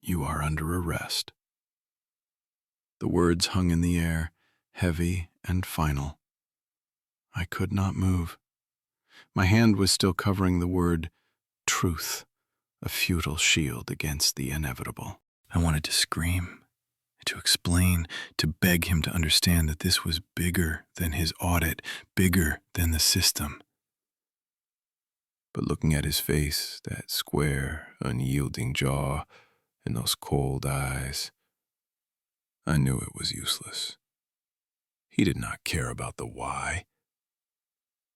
You are under arrest. The words hung in the air, heavy and final. I could not move. My hand was still covering the word truth, a futile shield against the inevitable. I wanted to scream to explain, to beg him to understand that this was bigger than his audit, bigger than the system. But looking at his face, that square, unyielding jaw, and those cold eyes, I knew it was useless. He did not care about the why.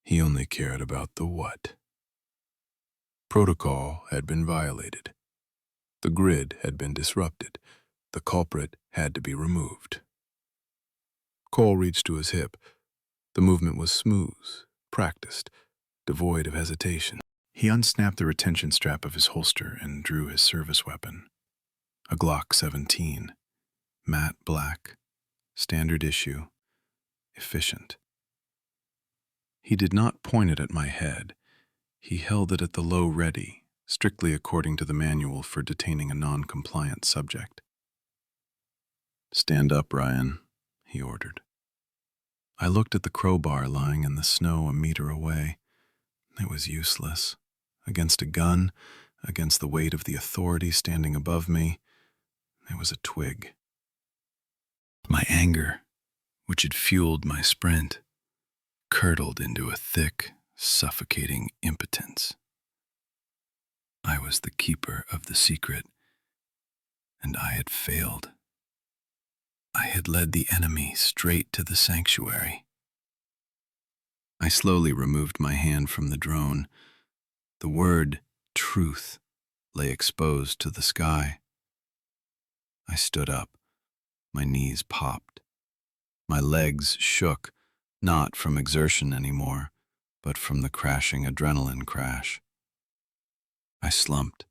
He only cared about the what. Protocol had been violated. The grid had been disrupted. The culprit had to be removed. Cole reached to his hip. The movement was smooth, practiced, devoid of hesitation. He unsnapped the retention strap of his holster and drew his service weapon. A Glock 17, matte black, standard issue, efficient. He did not point it at my head. He held it at the low ready, strictly according to the manual for detaining a non-compliant subject. "Stand up, Ryan," he ordered. I looked at the crowbar lying in the snow a meter away. It was useless. Against a gun, against the weight of the authority standing above me, it was a twig. My anger, which had fueled my sprint, curdled into a thick, suffocating impotence. I was the keeper of the secret, and I had failed. I had led the enemy straight to the sanctuary. I slowly removed my hand from the drone. The word truth lay exposed to the sky. I stood up. My knees popped. My legs shook, not from exertion anymore, but from the crashing adrenaline crash. I slumped,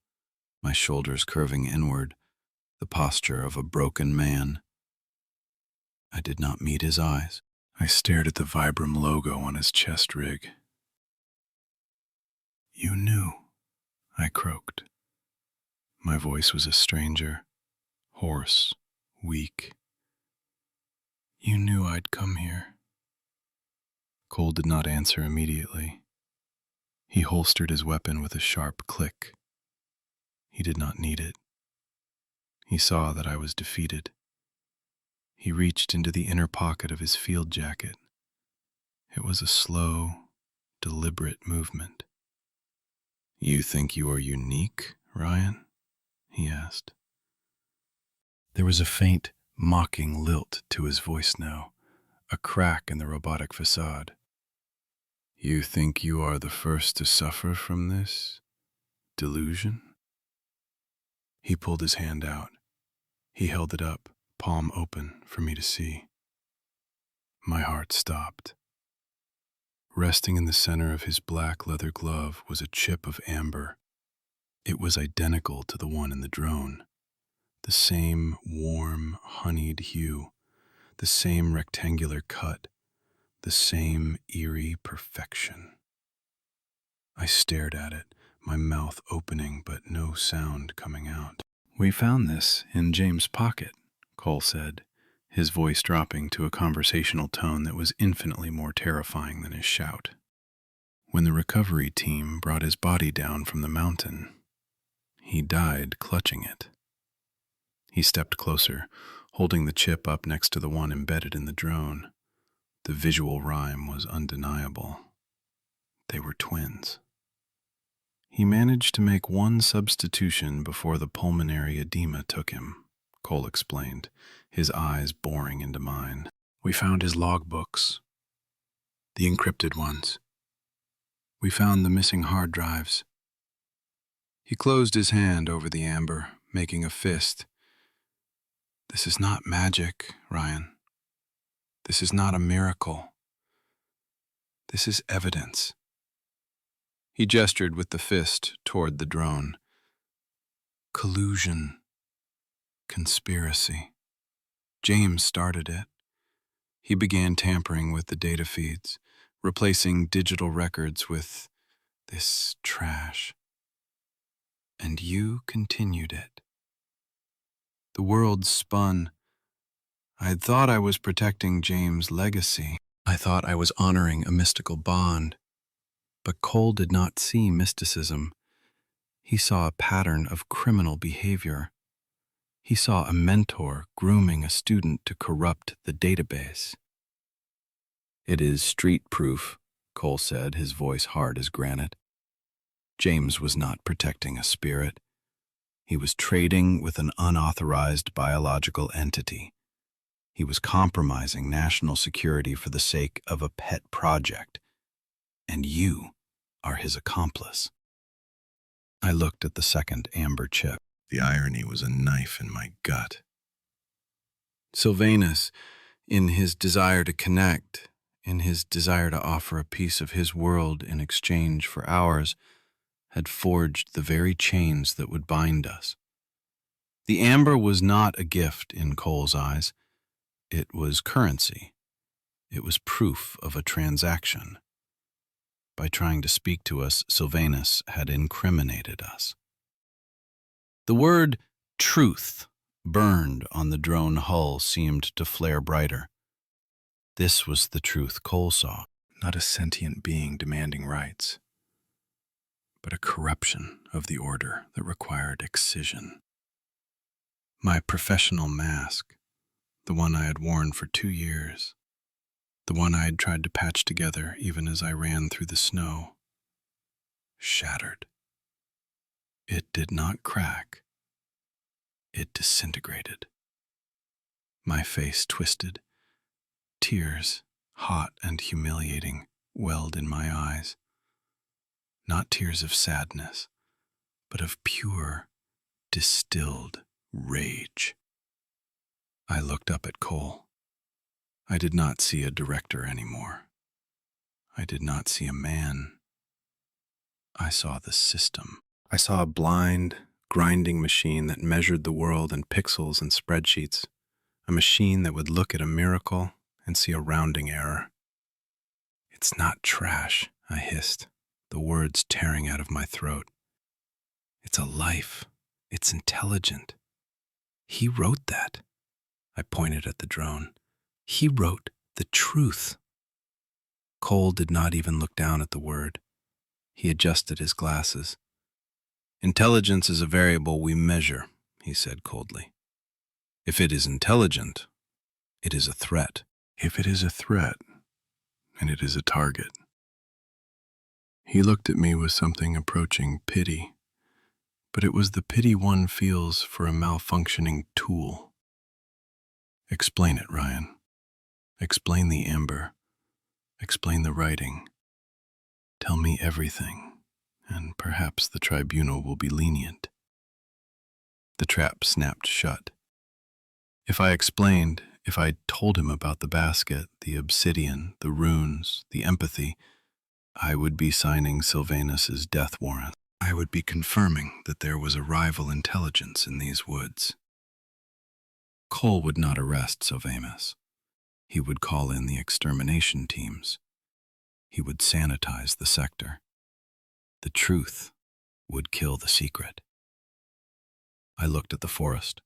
my shoulders curving inward, the posture of a broken man. I did not meet his eyes. I stared at the Vibram logo on his chest rig. "You knew," I croaked. My voice was a stranger, hoarse, weak. "You knew I'd come here." Cole did not answer immediately. He holstered his weapon with a sharp click. He did not need it. He saw that I was defeated. He reached into the inner pocket of his field jacket. It was a slow, deliberate movement. "You think you are unique, Ryan?" he asked. There was a faint, mocking lilt to his voice now, a crack in the robotic facade. "You think you are the first to suffer from this delusion?" He pulled his hand out. He held it up, palm open, for me to see. My heart stopped. Resting in the center of his black leather glove was a chip of amber. It was identical to the one in the drone. The same warm, honeyed hue, the same rectangular cut, the same eerie perfection. I stared at it, my mouth opening but no sound coming out. "We found this in James' pocket," Cole said, his voice dropping to a conversational tone that was infinitely more terrifying than his shout. "When the recovery team brought his body down from the mountain, he died clutching it." He stepped closer, holding the chip up next to the one embedded in the drone. The visual rhyme was undeniable. They were twins. "He managed to make one substitution before the pulmonary edema took him," Cole explained, his eyes boring into mine. "We found his logbooks, the encrypted ones. We found the missing hard drives." He closed his hand over the amber, making a fist. "This is not magic, Ryan. This is not a miracle. This is evidence." He gestured with the fist toward the drone. "Collusion. Conspiracy. James started it. He began tampering with the data feeds, replacing digital records with this trash. And you continued it. The world spun. I had thought I was protecting James' legacy. I thought I was honoring a mystical bond. But Cole did not see mysticism. He saw a pattern of criminal behavior. He saw a mentor grooming a student to corrupt the database. "It is street-proof," Cole said, his voice hard as granite. James was not protecting a spirit. He was trading with an unauthorized biological entity. He was compromising national security for the sake of a pet project. And you are his accomplice. I looked at the second amber chip. The irony was a knife in my gut. Sylvanus, in his desire to connect, in his desire to offer a piece of his world in exchange for ours, had forged the very chains that would bind us. The amber was not a gift in Cole's eyes. It was currency. It was proof of a transaction. By trying to speak to us, Sylvanus had incriminated us. The word truth burned on the drone hull seemed to flare brighter. This was the truth Cole saw, not a sentient being demanding rights, but a corruption of the order that required excision. My professional mask, the one I had worn for 2 years, the one I had tried to patch together even as I ran through the snow, shattered. It did not crack. It disintegrated. My face twisted. Tears, hot and humiliating, welled in my eyes. Not tears of sadness, but of pure, distilled rage. I looked up at Cole. I did not see a director anymore. I did not see a man. I saw the system. I saw a blind, grinding machine that measured the world in pixels and spreadsheets. A machine that would look at a miracle and see a rounding error. "It's not trash," I hissed, the words tearing out of my throat. "It's a life. It's intelligent. He wrote that." I pointed at the drone. "He wrote the truth." Cole did not even look down at the word. He adjusted his glasses. "Intelligence is a variable we measure," he said coldly. "If it is intelligent, it is a threat. If it is a threat, and it is a target." He looked at me with something approaching pity, but it was the pity one feels for a malfunctioning tool. "Explain it, Ryan. Explain the amber. Explain the writing. Tell me everything, and perhaps the tribunal will be lenient." The trap snapped shut. If I explained, if I told him about the basket, the obsidian, the runes, the empathy, I would be signing Sylvanus's death warrant. I would be confirming that there was a rival intelligence in these woods. Cole would not arrest Sylvanus. He would call in the extermination teams. He would sanitize the sector. The truth would kill the secret. I looked at the forest.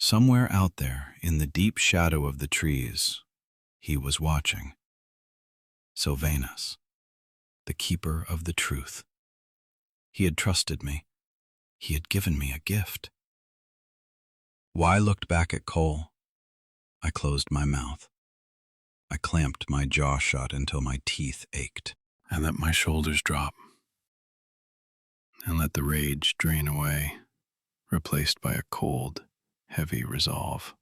Somewhere out there, in the deep shadow of the trees, he was watching. Sylvanus, the keeper of the truth. He had trusted me. He had given me a gift. Why looked back at Cole? I closed my mouth. I clamped my jaw shut until my teeth ached. I let my shoulders drop and let the rage drain away, replaced by a cold, heavy resolve.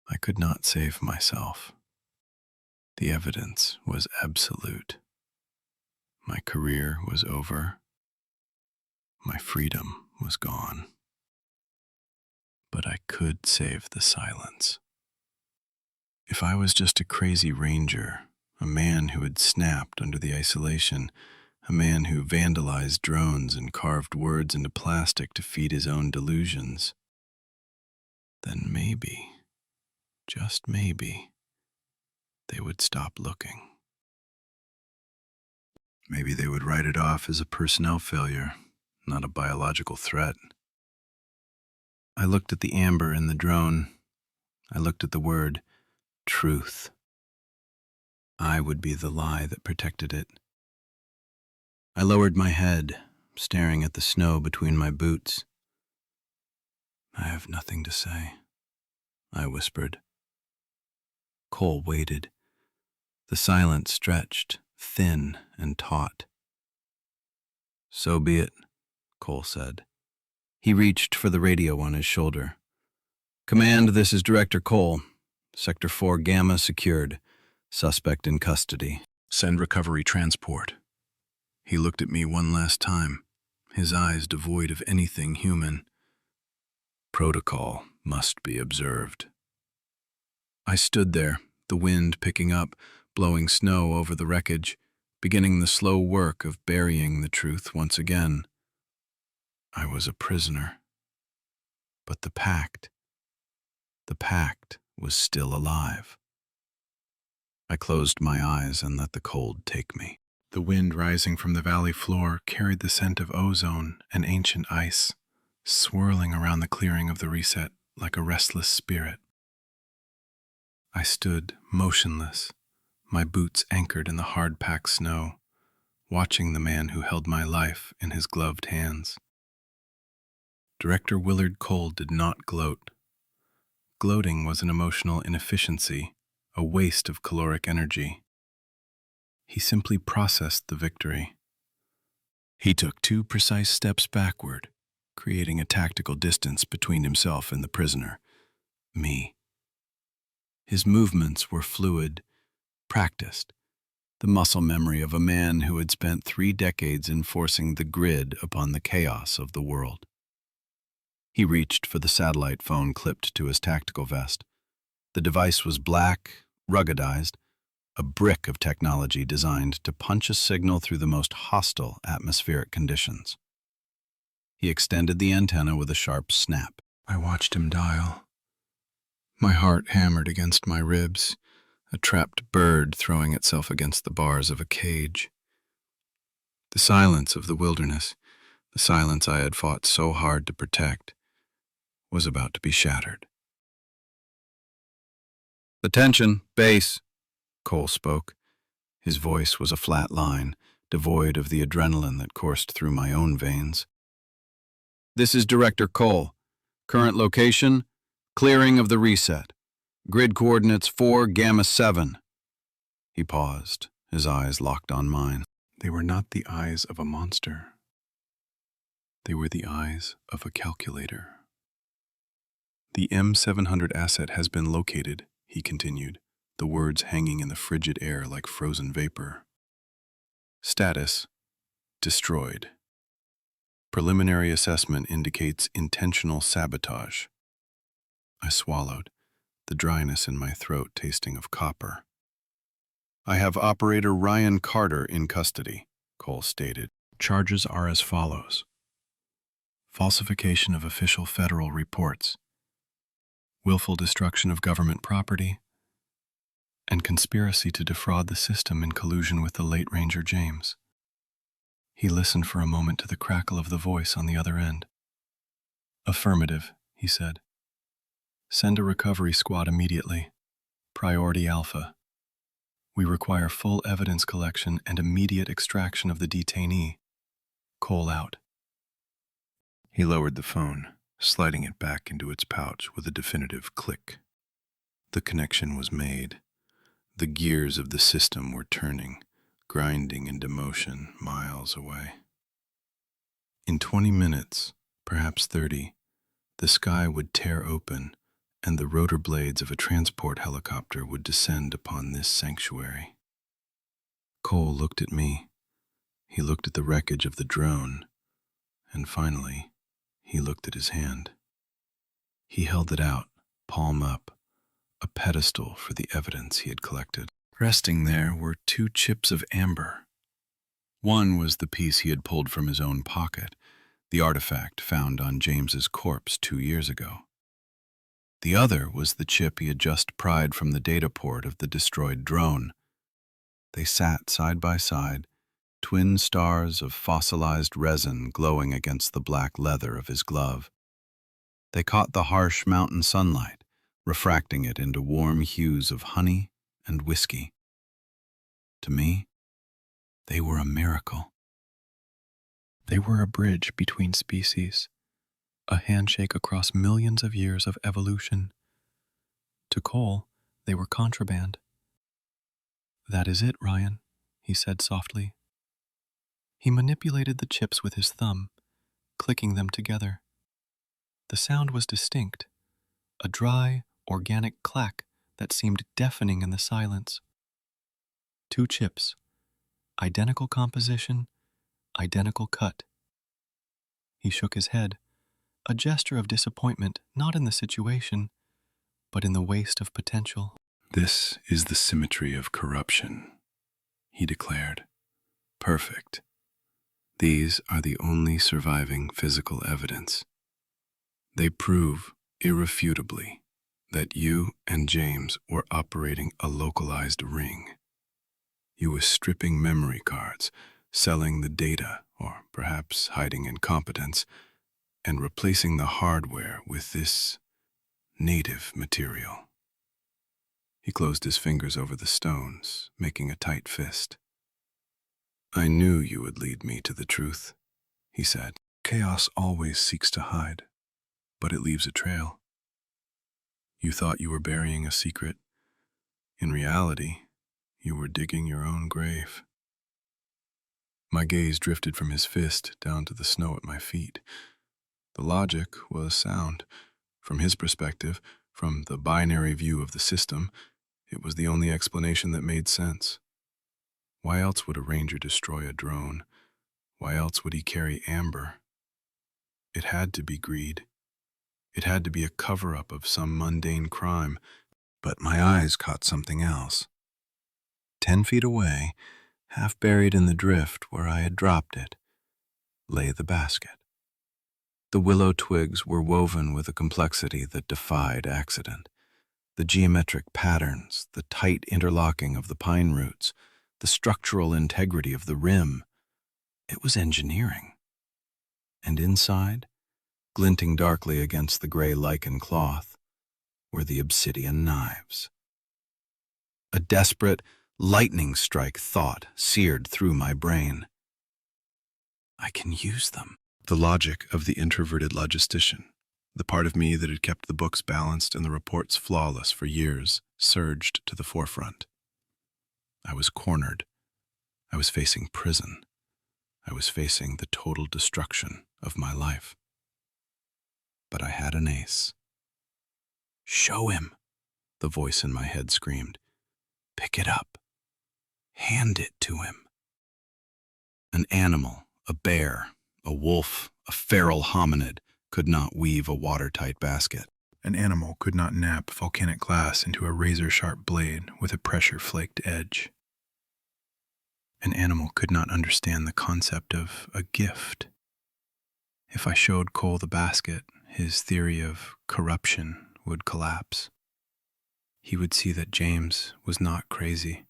I could not save myself. The evidence was absolute. My career was over. My freedom was gone. But I could save the silence. If I was just a crazy ranger, a man who had snapped under the isolation, a man who vandalized drones and carved words into plastic to feed his own delusions, then maybe, just maybe, they would stop looking. Maybe they would write it off as a personnel failure, not a biological threat. I looked at the amber in the drone. I looked at the word truth. I would be the lie that protected it. I lowered my head, staring at the snow between my boots. I have nothing to say, I whispered. Cole waited. The silence stretched, thin and taut. So be it, Cole said. He reached for the radio on his shoulder. Command, this is Director Cole. Sector 4 Gamma secured. Suspect in custody. Send recovery transport. He looked at me one last time, his eyes devoid of anything human. Protocol must be observed. I stood there, the wind picking up, blowing snow over the wreckage, beginning the slow work of burying the truth once again. I was a prisoner. But the pact was still alive. I closed my eyes and let the cold take me. The wind rising from the valley floor carried the scent of ozone and ancient ice, swirling around the clearing of the reset like a restless spirit. I stood motionless, my boots anchored in the hard-packed snow, watching the man who held my life in his gloved hands. Director Willard Cole did not gloat. Gloating was an emotional inefficiency, a waste of caloric energy. He simply processed the victory. He took 2 precise steps backward, creating a tactical distance between himself and the prisoner, me. His movements were fluid, practiced, the muscle memory of a man who had spent 3 decades enforcing the grid upon the chaos of the world. He reached for the satellite phone clipped to his tactical vest. The device was black, ruggedized, a brick of technology designed to punch a signal through the most hostile atmospheric conditions. He extended the antenna with a sharp snap. I watched him dial. My heart hammered against my ribs, a trapped bird throwing itself against the bars of a cage. The silence of the wilderness, the silence I had fought so hard to protect, was about to be shattered. Attention, base, Cole spoke. His voice was a flat line, devoid of the adrenaline that coursed through my own veins. This is Director Cole. Current location, clearing of the reset. Grid coordinates 4 Gamma 7. He paused, his eyes locked on mine. They were not the eyes of a monster. They were the eyes of a calculator. The M700 asset has been located, he continued, the words hanging in the frigid air like frozen vapor. Status: destroyed. Preliminary assessment indicates intentional sabotage. I swallowed, the dryness in my throat tasting of copper. I have Operator Ryan Carter in custody, Cole stated. Charges are as follows: falsification of official federal reports, willful destruction of government property, and conspiracy to defraud the system in collusion with the late Ranger James. He listened for a moment to the crackle of the voice on the other end. Affirmative, he said. Send a recovery squad immediately. Priority Alpha. We require full evidence collection and immediate extraction of the detainee. Cole out. He lowered the phone, sliding it back into its pouch with a definitive click. The connection was made. The gears of the system were turning, grinding into motion miles away. In 20 minutes, perhaps 30, the sky would tear open, and the rotor blades of a transport helicopter would descend upon this sanctuary. Cole looked at me. He looked at the wreckage of the drone, and finally, he looked at his hand. He held it out, palm up, a pedestal for the evidence he had collected. Resting there were 2 chips of amber. One was the piece he had pulled from his own pocket, the artifact found on James's corpse 2 years ago. The other was the chip he had just pried from the data port of the destroyed drone. They sat side by side, twin stars of fossilized resin glowing against the black leather of his glove. They caught the harsh mountain sunlight, refracting it into warm hues of honey and whiskey. To me, they were a miracle. They were a bridge between species, a handshake across millions of years of evolution. To Cole, they were contraband. "That is it, Ryan," he said softly. He manipulated the chips with his thumb, clicking them together. The sound was distinct, a dry, organic clack that seemed deafening in the silence. 2 chips, identical composition, identical cut. He shook his head, a gesture of disappointment not in the situation, but in the waste of potential. "This is the symmetry of corruption," he declared. "Perfect. These are the only surviving physical evidence. They prove, irrefutably, that you and James were operating a localized ring. You were stripping memory cards, selling the data, or perhaps hiding incompetence, and replacing the hardware with this native material." He closed his fingers over the stones, making a tight fist. "I knew you would lead me to the truth," he said. "Chaos always seeks to hide, but it leaves a trail. You thought you were burying a secret. In reality, you were digging your own grave." My gaze drifted from his fist down to the snow at my feet. The logic was sound. From his perspective, from the binary view of the system, it was the only explanation that made sense. Why else would a ranger destroy a drone? Why else would he carry amber? It had to be greed. It had to be a cover-up of some mundane crime. But my eyes caught something else. 10 feet away, half buried in the drift where I had dropped it, lay the basket. The willow twigs were woven with a complexity that defied accident. The geometric patterns, the tight interlocking of the pine roots, the structural integrity of the rim. It was engineering. And inside, glinting darkly against the gray lichen cloth, were the obsidian knives. A desperate, lightning strike thought seared through my brain. I can use them. The logic of the introverted logistician, the part of me that had kept the books balanced and the reports flawless for years, surged to the forefront. I was cornered. I was facing prison. I was facing the total destruction of my life. But I had an ace. "Show him," the voice in my head screamed. "Pick it up. Hand it to him." An animal, a bear, a wolf, a feral hominid, could not weave a watertight basket. An animal could not knap volcanic glass into a razor-sharp blade with a pressure-flaked edge. An animal could not understand the concept of a gift. If I showed Cole the basket, his theory of corruption would collapse. He would see that James was not crazy.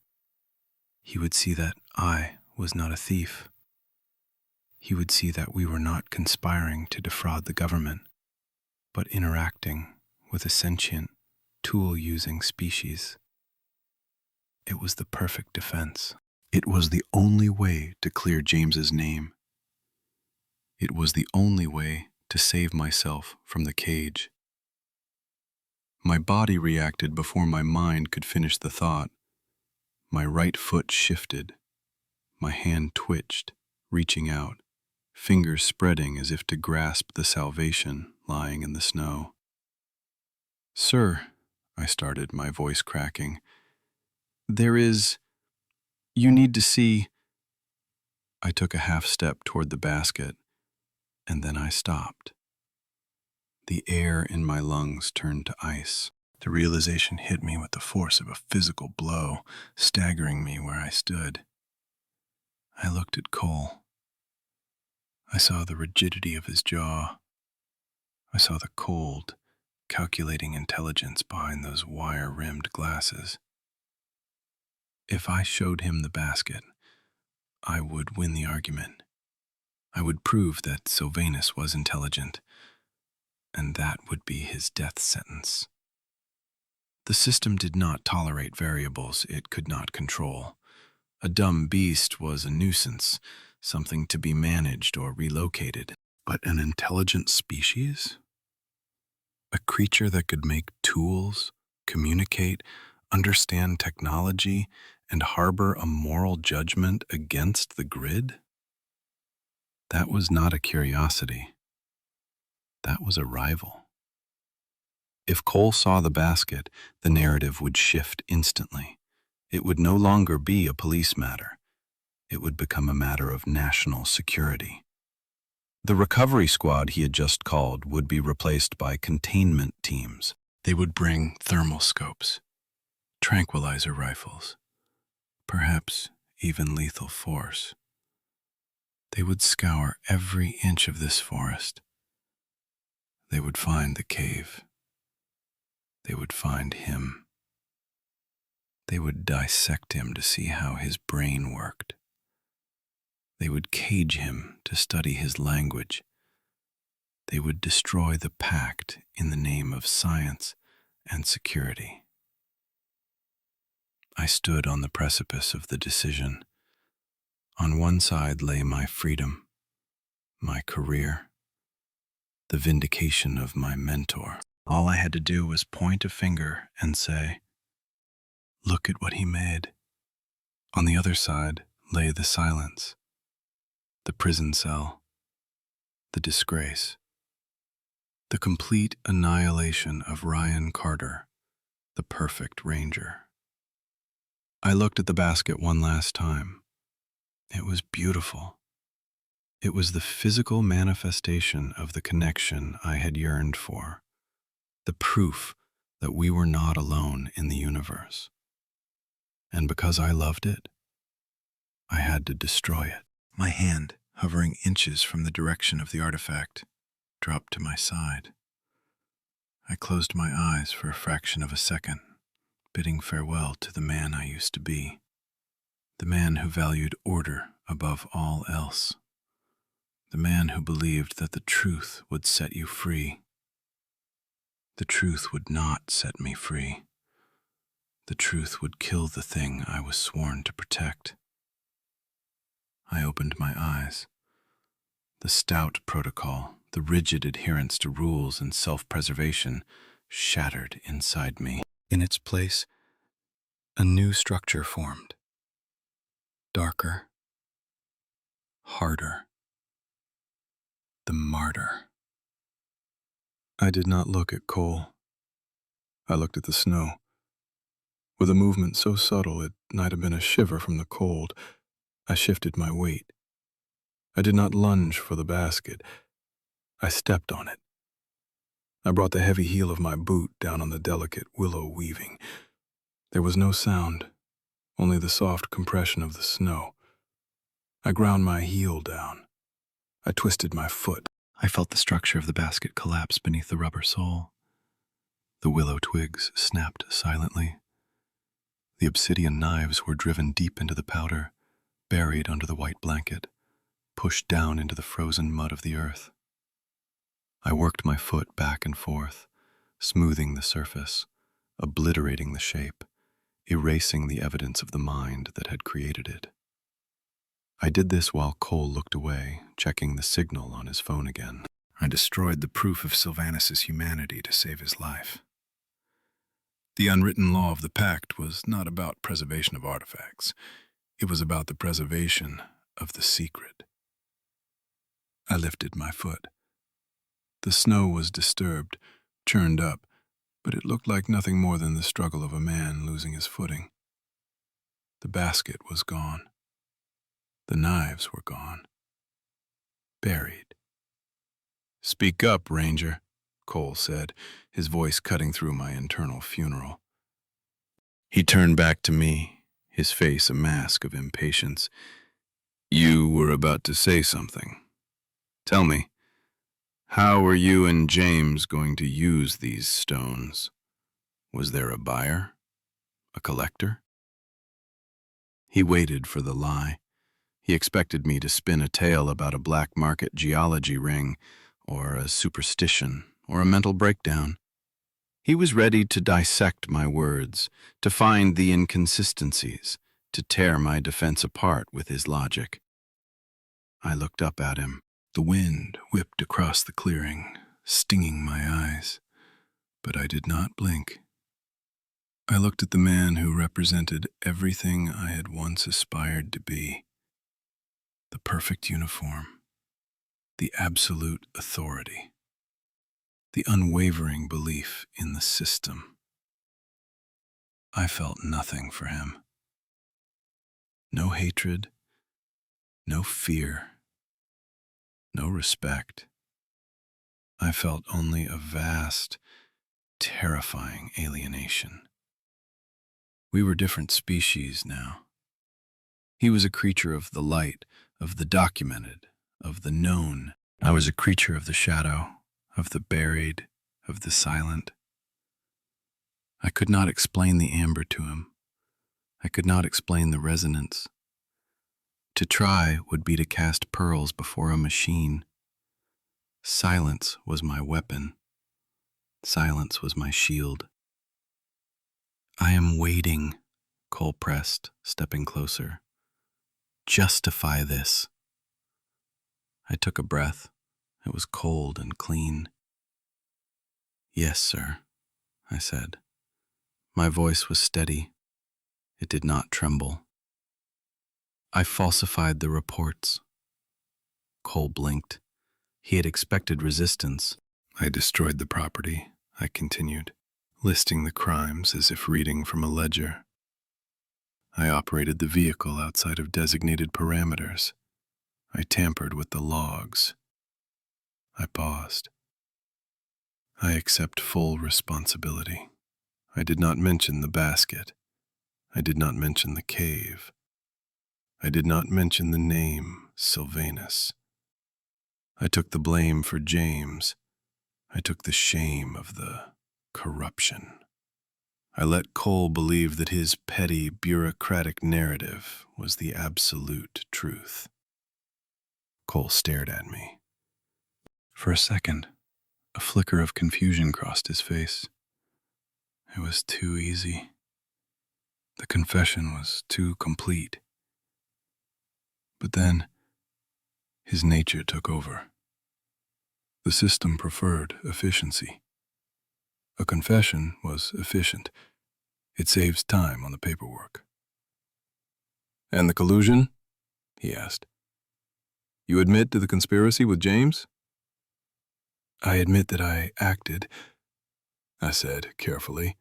He would see that I was not a thief. He would see that we were not conspiring to defraud the government, but interacting with a sentient, tool-using species. It was the perfect defense. It was the only way to clear James's name. It was the only way to save myself from the cage. My body reacted before my mind could finish the thought. My right foot shifted. My hand twitched, reaching out, fingers spreading as if to grasp the salvation lying in the snow. "Sir," I started, my voice cracking, you need to see." I took a half step toward the basket, and then I stopped. The air in my lungs turned to ice. The realization hit me with the force of a physical blow, staggering me where I stood. I looked at Cole. I saw the rigidity of his jaw. I saw the cold, calculating intelligence behind those wire-rimmed glasses. If I showed him the basket, I would win the argument. I would prove that Sylvanus was intelligent, and that would be his death sentence. The system did not tolerate variables it could not control. A dumb beast was a nuisance, something to be managed or relocated. But an intelligent species? A creature that could make tools, communicate, understand technology, and harbor a moral judgment against the grid? That was not a curiosity. That was a rival. If Cole saw the basket, the narrative would shift instantly. It would no longer be a police matter. It would become a matter of national security. The recovery squad he had just called would be replaced by containment teams. They would bring thermal scopes, tranquilizer rifles, perhaps even lethal force. They would scour every inch of this forest. They would find the cave. They would find him. They would dissect him to see how his brain worked. They would cage him to study his language. They would destroy the pact in the name of science and security. I stood on the precipice of the decision. On one side lay my freedom, my career, the vindication of my mentor. All I had to do was point a finger and say, "Look at what he made." On the other side lay the silence, the prison cell, the disgrace, the complete annihilation of Ryan Carter, the perfect ranger. I looked at the basket one last time. It was beautiful. It was the physical manifestation of the connection I had yearned for, the proof that we were not alone in the universe. And because I loved it, I had to destroy it. My hand, hovering inches from the direction of the artifact, dropped to my side. I closed my eyes for a fraction of a second, bidding farewell to the man I used to be, the man who valued order above all else, the man who believed that the truth would set you free. The truth would not set me free. The truth would kill the thing I was sworn to protect. I opened my eyes. The stout protocol, the rigid adherence to rules and self-preservation, shattered inside me. In its place, a new structure formed. Darker, harder. The martyr. I did not look at Cole. I looked at the snow. With a movement so subtle it might have been a shiver from the cold, I shifted my weight. I did not lunge for the basket. I stepped on it. I brought the heavy heel of my boot down on the delicate willow weaving. There was no sound, only the soft compression of the snow. I ground my heel down. I twisted my foot. I felt the structure of the basket collapse beneath the rubber sole. The willow twigs snapped silently. The obsidian knives were driven deep into the powder, buried under the white blanket, pushed down into the frozen mud of the earth. I worked my foot back and forth, smoothing the surface, obliterating the shape, erasing the evidence of the mind that had created it. I did this while Cole looked away, checking the signal on his phone again. I destroyed the proof of Sylvanus's humanity to save his life. The unwritten law of the pact was not about preservation of artifacts. It was about the preservation of the secret. I lifted my foot. The snow was disturbed, churned up, but it looked like nothing more than the struggle of a man losing his footing. The basket was gone. The knives were gone. Buried. "Speak up, Ranger," Cole said, his voice cutting through my internal funeral. He turned back to me, his face a mask of impatience. "You were about to say something. Tell me, how are you and James going to use these stones? Was there a buyer? A collector?" He waited for the lie. He expected me to spin a tale about a black market geology ring, or a superstition, or a mental breakdown. He was ready to dissect my words, to find the inconsistencies, to tear my defense apart with his logic. I looked up at him. The wind whipped across the clearing, stinging my eyes, but I did not blink. I looked at the man who represented everything I had once aspired to be: the perfect uniform, the absolute authority, the unwavering belief in the system. I felt nothing for him. No hatred, no fear, no respect. I felt only a vast, terrifying alienation. We were different species now. He was a creature of the light, of the documented, of the known. I was a creature of the shadow, of the buried, of the silent. I could not explain the amber to him. I could not explain the resonance. To try would be to cast pearls before a machine. Silence was my weapon. Silence was my shield. I am waiting, Cole pressed, stepping closer. Justify this. I took a breath. It was cold and clean. Yes, sir, I said. My voice was steady. It did not tremble. I falsified the reports. Cole blinked. He had expected resistance. I destroyed the property, I continued, listing the crimes as if reading from a ledger. I operated the vehicle outside of designated parameters. I tampered with the logs. I paused. I accept full responsibility. I did not mention the basket. I did not mention the cave. I did not mention the name Sylvanus. I took the blame for James. I took the shame of the corruption. I let Cole believe that his petty, bureaucratic narrative was the absolute truth. Cole stared at me. For a second, a flicker of confusion crossed his face. It was too easy. The confession was too complete. But then, his nature took over. The system preferred efficiency. A confession was efficient. It saves time on the paperwork. And the collusion? He asked. You admit to the conspiracy with James? I admit that I acted, I said carefully,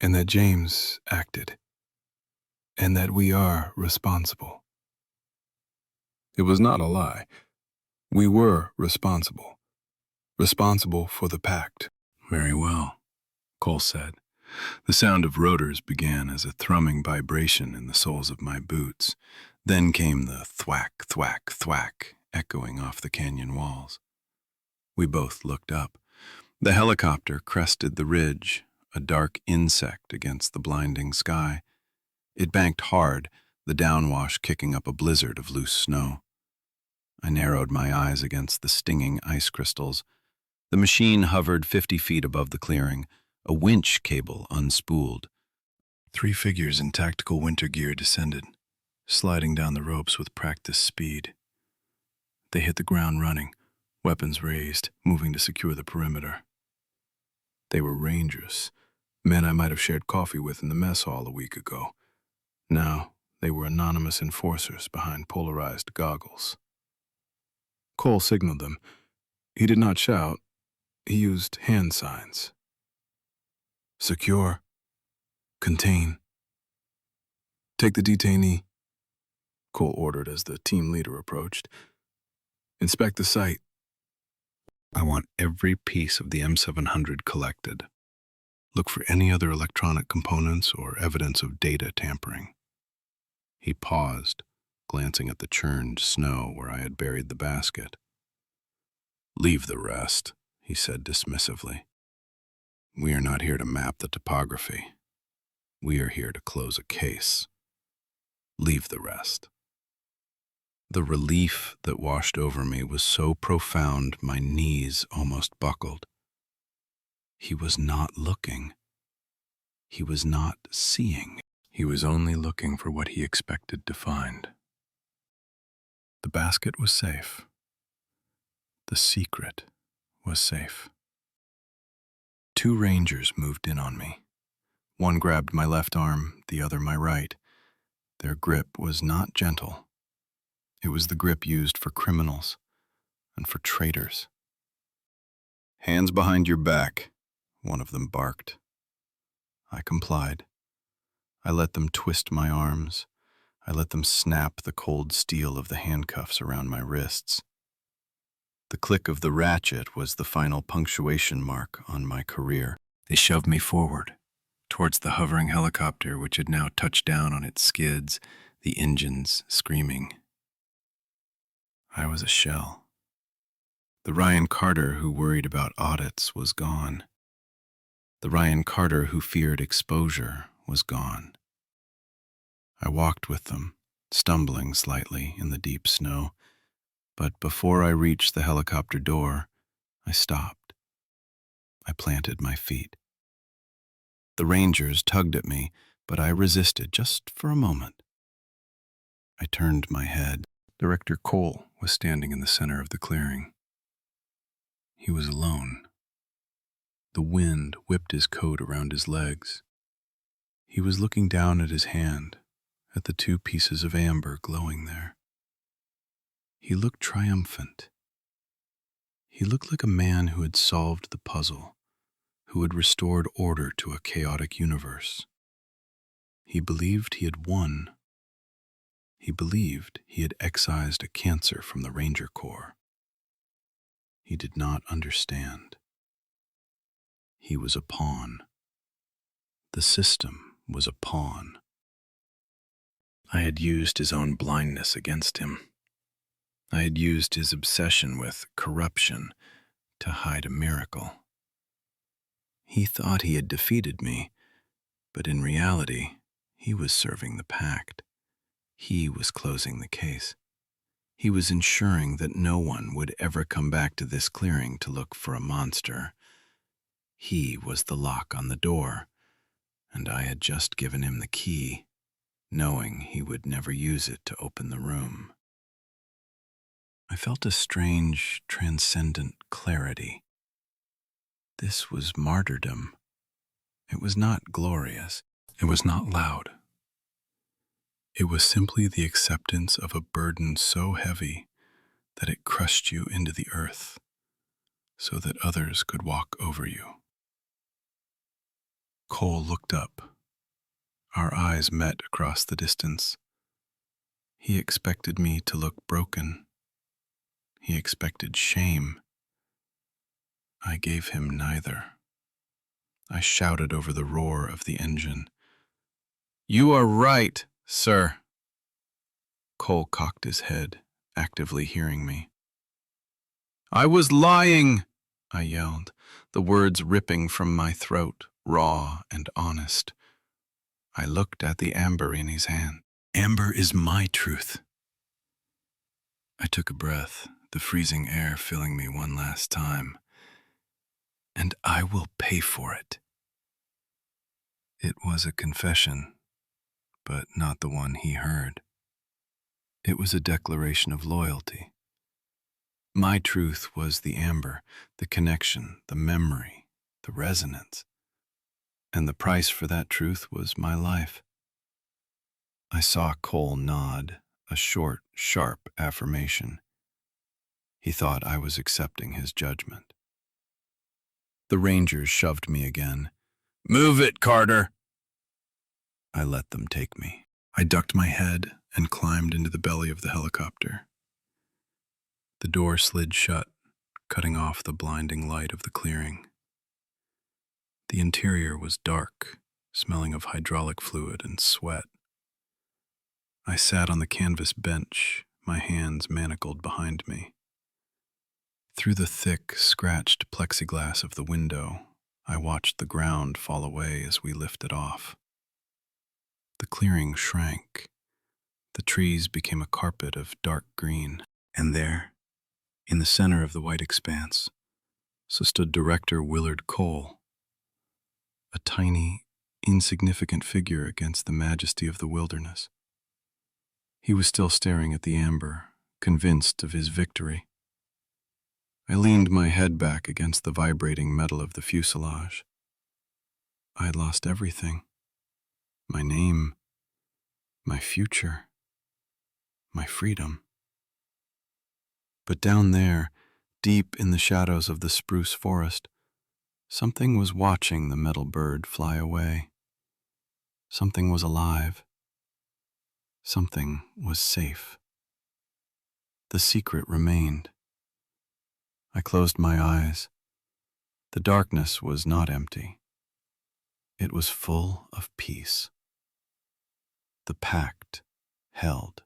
and that James acted, and that we are responsible. It was not a lie. We were responsible. Responsible for the pact. Very well, Cole said. The sound of rotors began as a thrumming vibration in the soles of my boots. Then came the thwack, thwack, thwack, echoing off the canyon walls. We both looked up. The helicopter crested the ridge, a dark insect against the blinding sky. It banked hard, the downwash kicking up a blizzard of loose snow. I narrowed my eyes against the stinging ice crystals. The machine hovered 50 feet above the clearing, a winch cable unspooled. 3 figures in tactical winter gear descended, sliding down the ropes with practiced speed. They hit the ground running, weapons raised, moving to secure the perimeter. They were rangers, men I might have shared coffee with in the mess hall a week ago. Now, they were anonymous enforcers behind polarized goggles. Cole signaled them. He did not shout. He used hand signs. Secure. Contain. Take the detainee, Cole ordered as the team leader approached. Inspect the site. I want every piece of the M700 collected. Look for any other electronic components or evidence of data tampering. He paused, glancing at the churned snow where I had buried the basket. Leave the rest, he said dismissively. We are not here to map the topography. We are here to close a case. Leave the rest. The relief that washed over me was so profound my knees almost buckled. He was not looking. He was not seeing. He was only looking for what he expected to find. The basket was safe. The secret was safe. Two rangers moved in on me. One grabbed my left arm, the other my right. Their grip was not gentle. It was the grip used for criminals and for traitors. "Hands behind your back," one of them barked. I complied. I let them twist my arms. I let them snap the cold steel of the handcuffs around my wrists. The click of the ratchet was the final punctuation mark on my career. They shoved me forward, towards the hovering helicopter which had now touched down on its skids, the engines screaming. I was a shell. The Ryan Carter who worried about audits was gone. The Ryan Carter who feared exposure was gone. I walked with them, stumbling slightly in the deep snow, but before I reached the helicopter door, I stopped. I planted my feet. The Rangers tugged at me, but I resisted just for a moment. I turned my head. Director Cole was standing in the center of the clearing. He was alone. The wind whipped his coat around his legs. He was looking down at his hand, at the two pieces of amber glowing there. He looked triumphant. He looked like a man who had solved the puzzle, who had restored order to a chaotic universe. He believed he had won. He believed he had excised a cancer from the Ranger Corps. He did not understand. He was a pawn. The system was a pawn. I had used his own blindness against him. I had used his obsession with corruption to hide a miracle. He thought he had defeated me, but in reality, he was serving the pact. He was closing the case. He was ensuring that no one would ever come back to this clearing to look for a monster. He was the lock on the door, and I had just given him the key, knowing he would never use it to open the room. I felt a strange, transcendent clarity. This was martyrdom. It was not glorious. It was not loud. It was simply the acceptance of a burden so heavy that it crushed you into the earth, so that others could walk over you. Cole looked up. Our eyes met across the distance. He expected me to look broken. He expected shame. I gave him neither. I shouted over the roar of the engine. "You are right, sir." Cole cocked his head, actively hearing me. "I was lying," I yelled, the words ripping from my throat, raw and honest. I looked at the amber in his hand. "Amber is my truth." I took a breath, the freezing air filling me one last time. "And I will pay for it." It was a confession, but not the one he heard. It was a declaration of loyalty. My truth was the amber, the connection, the memory, the resonance. And the price for that truth was my life. I saw Cole nod, a short, sharp affirmation. He thought I was accepting his judgment. The Rangers shoved me again. "Move it, Carter!" I let them take me. I ducked my head and climbed into the belly of the helicopter. The door slid shut, cutting off the blinding light of the clearing. The interior was dark, smelling of hydraulic fluid and sweat. I sat on the canvas bench, my hands manacled behind me. Through the thick, scratched plexiglass of the window, I watched the ground fall away as we lifted off. The clearing shrank. The trees became a carpet of dark green, and there, in the center of the white expanse, so stood Director Willard Cole, a tiny, insignificant figure against the majesty of the wilderness. He was still staring at the amber, convinced of his victory. I leaned my head back against the vibrating metal of the fuselage. I had lost everything. My name, my future, my freedom. But down there, deep in the shadows of the spruce forest, something was watching the metal bird fly away. Something was alive. Something was safe. The secret remained. I closed my eyes. The darkness was not empty. It was full of peace. The pact held.